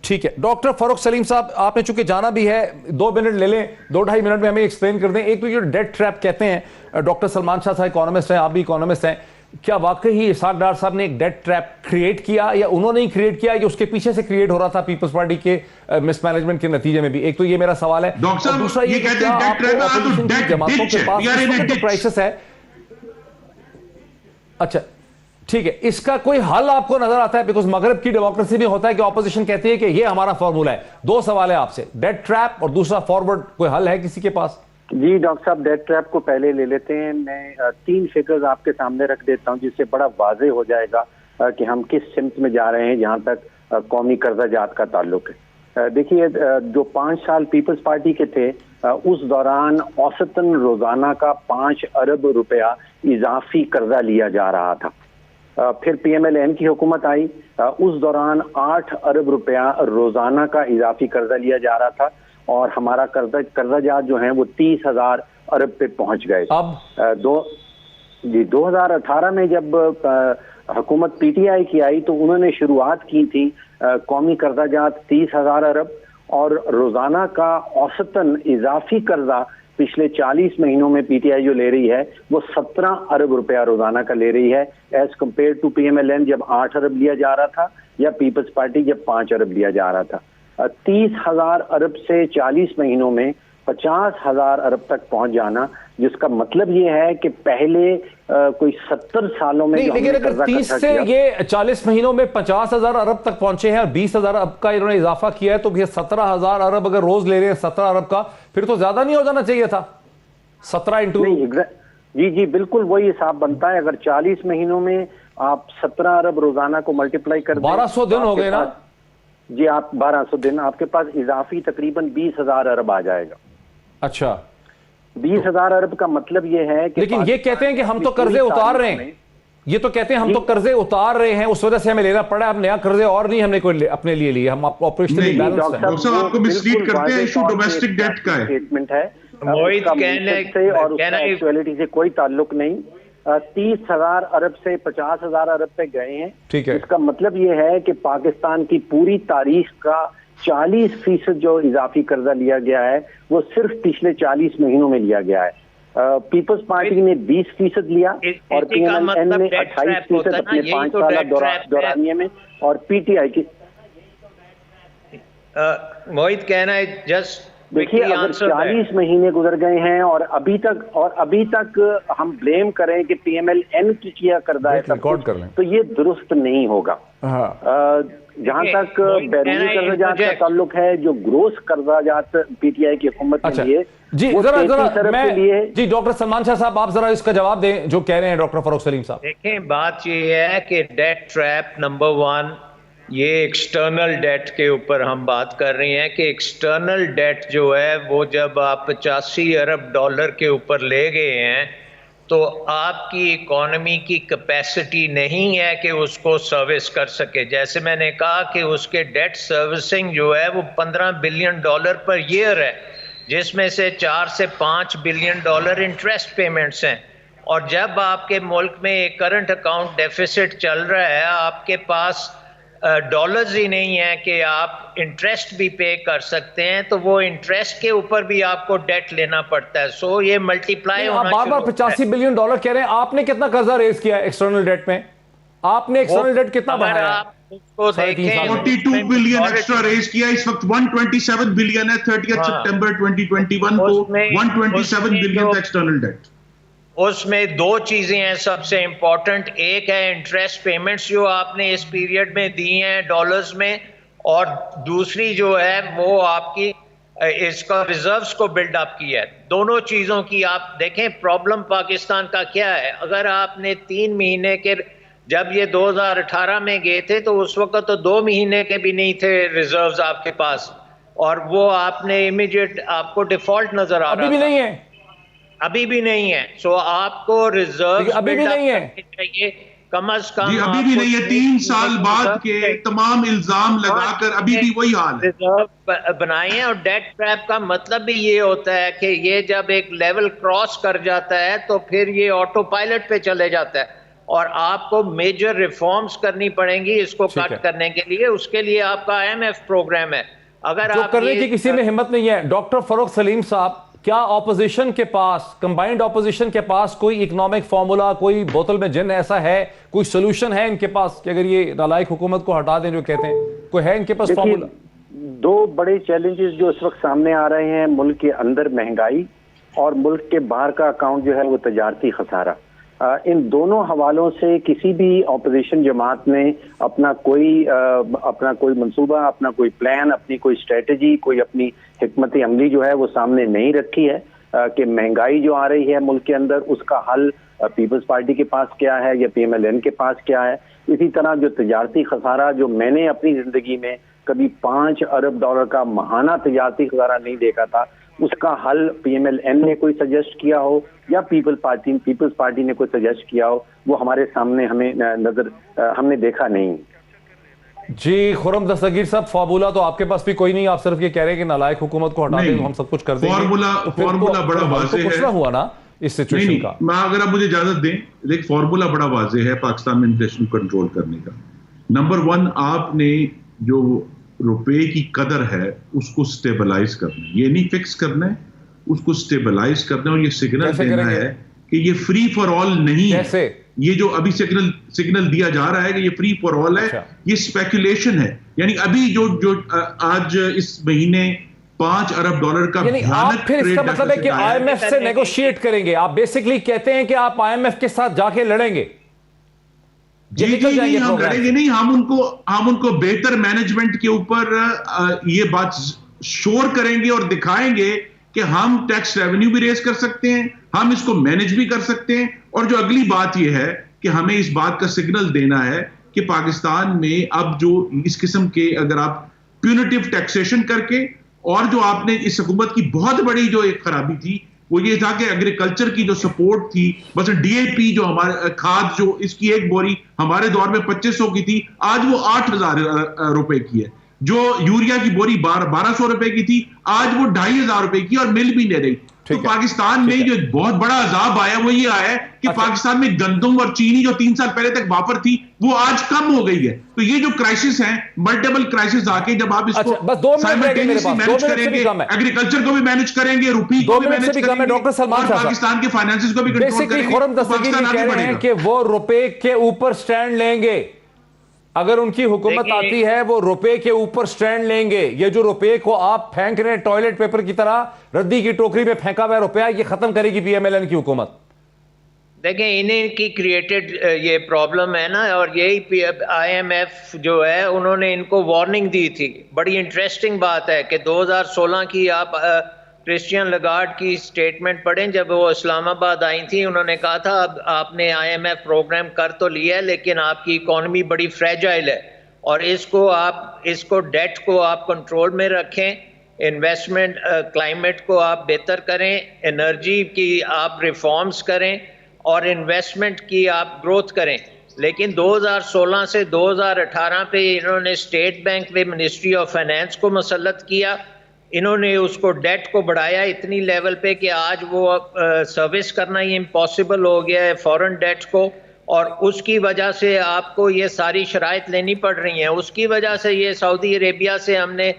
ठीक है, डॉक्टर फारूक सलीम साहब, आपने चूंकि जाना भी है, 2 मिनट ले लें, 2-2.5 मिनट में हमें एक्सप्लेन कर दें। एक तो ये डेट ट्रैप कहते हैं, डॉक्टर सलमान शाह साहब इकोनॉमिस्ट हैं, आप भी इकोनॉमिस्ट हैं, क्या वाकई ही इसहाक डार साहब ने एक डेट ट्रैप क्रिएट किया या उन्होंने ही क्रिएट किया, या उसके पीछे से क्रिएट हो रहा था पीपल्स पार्टी के मिसमैनेजमेंट के नतीजे में भी? एक तो ये मेरा सवाल है। दूसरा ये कहते हैं डेट ट्रैप जमातों के पास क्राइसिस है। अच्छा ठीक है, इसका कोई हल आपको नजर आता है? बिकॉज मगरब की डेमोक्रेसी में होता है कि ऑपोजिशन कहती है कि ये हमारा फॉर्मूला है। 2 सवाल है आपसे, डेट ट्रैप और दूसरा फॉरवर्ड, कोई हल है किसी के पास? जी डॉक्टर साहब, डेट ट्रैप को पहले ले लेते हैं। मैं 3 फिगर्स आपके सामने रख देता हूं जिससे बड़ा वाज़ेह हो जाएगा कि हम किस सिमत में जा रहे हैं जहां तक कौमी कर्जा जात का ताल्लुक है। देखिए, जो 5 साल पीपल्स पार्टी के थे उस दौरान औसतन रोजाना का 5 अरब रुपया इजाफी कर्जा लिया जा रहा था। फिर PMLN की हुकूमत आई, उस दौरान 8 अरब रुपया रोजाना का इजाफी कर्जा लिया जा रहा था और हमारा कर्जाजात जो हैं वो 30,000 अरब पे पहुंच गए। अब 2018 में जब हुकूमत PTI की आई तो उन्होंने शुरुआत की थी कौमी कर्जाजात 30,000 अरब और रोजाना का औसतन इजाफी कर्जा पिछले 40 महीनों में PTI जो ले रही है वो 17 अरब रुपया रोजाना का ले रही है, एज कम्पेयर टू PMLN जब 8 अरब लिया जा रहा था या पीपल्स पार्टी जब 5 अरब लिया जा रहा था। 30,000 अरब से 40 महीनों में 50,000 अरब तक पहुंच जाना, जिसका मतलब ये है कि पहले कोई 70 सालों में नहीं, लेकिन अगर 30 से ये 40 महीनों में 50,000 अरब तक पहुंचे हैं और 20,000 अरब का इन्होंने इजाफा किया है, तो ये 17,000 अरब अगर रोज ले रहे हैं 17 अरब का, फिर तो ज्यादा नहीं हो जाना चाहिए था? 17 इंटू जी बिल्कुल वही हिसाब बनता है। अगर 40 महीनों में आप 17 अरब रोजाना को मल्टीप्लाई कर 1200 दिन हो गए ना जी, आप 1200 दिन, आपके पास इजाफी तकरीबन 20,000 अरब आ जाएगा। अच्छा, 20,000 अरब का मतलब ये है कि लेकिन ये कहते हैं कि हम तो कर्जे उतार रहे हैं, ये तो कहते हैं हम तो कर्जे उतार रहे हैं, उस वजह से हमें लेना पड़ा है, अब नया कर्जे और नहीं हमने कोई अपने लिए लिए, हम ऑपरेशनली बैलेंस हैं। डॉक्टर साहब आपको मिसलीड करते हैं, इशू डोमेस्टिक डेट का है। स्टेटमेंट है और उसका एक्चुअलिटी से कोई ताल्लुक नहीं। 30,000 अरब से 50,000 अरब पे गए हैं। ठीक है, इसका मतलब ये है कि पाकिस्तान की पूरी तारीख का 40% जो इजाफी कर्जा लिया गया है वो सिर्फ पिछले 40 महीनों में लिया गया है। पीपल्स पार्टी ने 20% लिया और PMLN ने 28% अपने 5 साल दौरानिये में, और पीटीआई की मोहित कहना है जस्ट देखिए, अगर 40 महीने गुजर गए हैं और अभी तक हम ब्लेम करें कि PMLN की किया कर्जा है सब कुछ, तो ये दुरुस्त नहीं होगा। जहां तक बैरूनी कर्जात का ताल्लुक है, जो ग्रोस कर्जात पीटीआई की हुकूमत के लिए जी जी डॉक्टर सलमान शाह साहब, आप जरा इसका जवाब दें जो कह रहे हैं डॉक्टर फरूख सलीम साहब। देखें, बात ये है कि डेट ट्रैप नंबर 1, ये एक्सटर्नल डेट के ऊपर हम बात कर रहे हैं कि एक्सटर्नल डेट जो है वो जब आप 85 अरब डॉलर के ऊपर ले गए हैं तो आपकी इकोनॉमी की कैपेसिटी नहीं है कि उसको सर्विस कर सके। जैसे मैंने कहा कि उसके डेट सर्विसिंग जो है वो 15 बिलियन डॉलर पर ईयर है, जिसमें से 4 से 5 बिलियन डॉलर इंटरेस्ट पेमेंट्स हैं। और जब आपके मुल्क में एक करंट अकाउंट डेफिसिट चल रहा है, आपके पास डॉलर्स ही नहीं है कि आप इंटरेस्ट भी पे कर सकते हैं, तो वो इंटरेस्ट के ऊपर भी आपको डेट लेना पड़ता है। सो ये मल्टीप्लाई होना, आप बार 85 बिलियन डॉलर कह रहे हैं, आपने कितना कर्जा रेज किया एक्सटर्नल डेट में? आपने एक्सटर्नल डेट कितना बढ़ाया? उसको देखें, 42 बिलियन एक्स्ट्रा रेज किया, इस वक्त 127 बिलियन है। 30 सितंबर 2021 को 127 बिलियन एक्सटर्नल डेट। उसमें 2 चीजें हैं सबसे इंपॉर्टेंट। एक है इंटरेस्ट पेमेंट्स जो आपने इस पीरियड में दी हैं डॉलर्स में, और दूसरी जो है वो आपकी इसका रिजर्व्स को बिल्डअप किया है। दोनों चीजों की आप देखें, प्रॉब्लम पाकिस्तान का क्या है। अगर आपने 3 महीने के, जब ये 2018 में गए थे तो उस वक्त तो 2 महीने के भी नहीं थे रिजर्व्स आपके पास, और वो आपने इमीडिएट आपको डिफॉल्ट नजर आ रहा है। अभी भी नहीं है, अभी भी नहीं है। सो आपको रिजर्व अभी भी नहीं है चाहिए कम अज कम। अभी भी नहीं है। 3 साल बाद के तमाम इल्जाम लगाकर अभी भी वही हाल है। रिजर्व बनाए हैं। और डेट ट्रैप का मतलब भी ये होता है कि ये जब एक लेवल क्रॉस कर जाता है तो फिर ये ऑटो पायलट पे चले जाता है, और आपको मेजर रिफॉर्म्स करनी पड़ेंगी इसको कट करने के लिए। उसके लिए आपका IMF प्रोग्राम है। अगर जो आप करने की किसी में हिम्मत नहीं है। डॉक्टर फरूख सलीम साहब, क्या ऑपोजिशन के पास, कंबाइंड ऑपोजिशन के पास कोई इकोनॉमिक फॉर्मूला, कोई बोतल में जिन ऐसा है, कोई सोल्यूशन है इनके पास कि अगर ये नालायक हुकूमत को हटा दें जो कहते हैं, कोई है इनके पास फॉर्मूला? 2 बड़े चैलेंजेस जो इस वक्त सामने आ रहे हैं, मुल्क के अंदर महंगाई और मुल्क के बाहर का अकाउंट जो है वो तजारती खसारा। इन दोनों हवालों से किसी भी ऑपोजिशन जमात ने अपना कोई मंसूबा, अपना कोई प्लान, अपनी कोई स्ट्रेटजी, कोई अपनी हिकमत अमली जो है वो सामने नहीं रखी है कि महंगाई जो आ रही है मुल्क के अंदर उसका हल पीपल्स पार्टी के पास क्या है या PMLN के पास क्या है। इसी तरह जो तजारती खसारा, जो मैंने अपनी जिंदगी में कभी 5 अरब डॉलर का माहाना तजारती खसारा नहीं देखा था, उसका हल PMLN ने कोई सजेस्ट किया हो या पीपल्स पार्टी ने कोई सजेस्ट किया हो, वो हमारे सामने हमने देखा नहीं। जी खुर्रम दस्तगीर साहब, फार्मूला तो आपके पास भी कोई नहीं, आप सिर्फ ये कह रहे हैं कि नालायक हुकूमत को हटा दें, हम सब कुछ कर देंगे। फार्मूला बड़ा वाज़ेह है। कुछ ना हुआ ना इस सिचुएशन का। मैं, अगर आप मुझे इजाजत दें, देख फार्मूला बड़ा वाज़ेह है पाकिस्तान में इन्फ्लेशन कंट्रोल करने का। नंबर 1, आपने जो रुपए की कदर है उसको स्टेबलाइज करना है, ये नहीं फिक्स करना है, उसको स्टेबलाइज करना है। और ये सिग्नल देना है कि ये फ्री फॉर ऑल नहीं है। ये जो अभी सिग्नल दिया जा रहा है कि ये फ्री फॉर ऑल है, ये स्पेकुलेशन है। यानी अभी जो आज इस महीने 5 अरब डॉलर का, यानी आप फिर इसका मतलब है कि IMF से नेगोशिएट करेंगे। आप बेसिकली कहते हैं कि आप IMF के साथ जाके लड़ेंगे। जी नहीं, हम लड़ेंगे नहीं, हम उनको बेहतर मैनेजमेंट के ऊपर ये बात शोर करेंगे और दिखाएंगे कि हम टैक्स रेवेन्यू भी रेज कर सकते हैं, हम इसको मैनेज भी कर सकते हैं। और जो अगली बात यह है कि हमें इस बात का सिग्नल देना है कि पाकिस्तान में अब जो इस किस्म के, अगर आप प्यूनिटिव टैक्सेशन करके, और जो आपने इस हुकूमत की बहुत बड़ी जो एक खराबी थी वो ये था कि एग्रीकल्चर की जो सपोर्ट थी, बस DAP जो हमारे खाद, जो इसकी एक बोरी हमारे दौर में 2500 की थी, आज वो 8000 रुपए की है। जो यूरिया की बोरी 1200 रुपए की थी, आज वो 2500 रुपए की, और मिल भी नहीं रही। तो ठीक है, पाकिस्तान में ठीक है। जो बहुत बड़ा अजाब आया वो ये आया कि अच्छा। पाकिस्तान में गंदम और चीनी जो 3 साल पहले तक वापर थी वो आज कम हो गई है। तो ये जो क्राइसिस है, मल्टीपल क्राइसिस आके जब आप इसको अच्छा, बस 2 मिनट रह गए मेरे पास, 2 मैनेज मिनट से भी करेंगे, कम है। एग्रीकल्चर को भी मैनेज करेंगे, रुपी 2 को भी मिनट से मैनेज भी कम है, करेंगे डॉक्टर सलमान और शाह साहब। पाकिस्तान के फाइनेंसिस को भी कंट्रोल बेसिकली करेंगे, खुर्रम तो दस्तगीर पाकिस्तान ये आगे कह रहे हैं बढ़ेगा। कि वो रुपए के ऊपर स्टैंड लेंगे। अगर उनकी हुकूमत देखिए, आती है वो रुपए के ऊपर स्टैंड लेंगे। ये जो रुपए को आप फेंक रहे हैं टॉयलेट पेपर की तरह, रद्दी की टोकरी में फेंका हुआ रुपया, ये खत्म करेगी पीएमएलएन की हुकूमत। देखें, इन्हीं की क्रिएटेड ये प्रॉब्लम है ना, और यही IMF जो है उन्होंने इनको वार्निंग दी थी। बड़ी इंटरेस्टिंग बात है कि 2016 की आप क्रिस्टियन लगार्ड की स्टेटमेंट पढ़ें। जब वो इस्लामाबाद आई थी, उन्होंने कहा था अब आपने IMF प्रोग्राम कर तो लिया है लेकिन आपकी इकॉनमी बड़ी फ्रेजाइल है और इसको डेट को आप कंट्रोल में रखें, इन्वेस्टमेंट क्लाइमेट को आप बेहतर करें, एनर्जी की आप रिफॉर्म्स करें और इन्वेस्टमेंट की आप ग्रोथ करें। लेकिन 2016 से 2018 पे इन्होंने स्टेट बैंक पे मिनिस्ट्री ऑफ फाइनेंस को मुसल्लत किया। इन्होंने उसको डेट को बढ़ाया इतनी लेवल पे कि आज वो सर्विस करना ही इम्पॉसिबल हो गया है फॉरेन डेट को, और उसकी वजह से आपको ये सारी शराइत लेनी पड़ रही हैं। उसकी वजह से ये सऊदी अरेबिया से हमने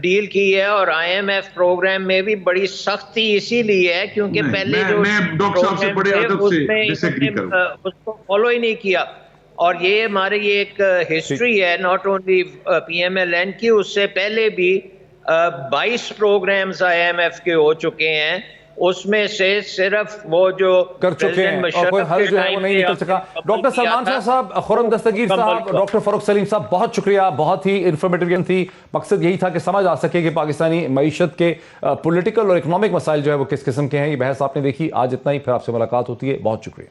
डील की है और IMF प्रोग्राम में भी बड़ी सख्ती इसीलिए है क्योंकि पहले जो मैं डॉक्टर साहब से बड़े अदब से डिसएग्री करूं। उसको फॉलो ही नहीं किया। और ये हमारी एक हिस्ट्री है नॉट ओनली PMLN की, उससे पहले भी 22 प्रोग्राम्स IMF के हो चुके हैं, उसमें से सिर्फ वो जो कर चुके हैं और कोई हल जो है वो नहीं निकल सका। डॉक्टर सलमान शाह साहब, खुर्रम दस्तगीर साहब, डॉक्टर फरूख सलीम साहब, बहुत शुक्रिया, बहुत ही इंफॉर्मेटिव थी। मकसद यही था कि समझ आ सके कि पाकिस्तानी मईशत के पॉलिटिकल और इकोनॉमिक मसाइल जो है वो किस किस्म के हैं। ये बहस आपने देखी। आज इतना ही, फिर आपसे मुलाकात होती है। बहुत शुक्रिया।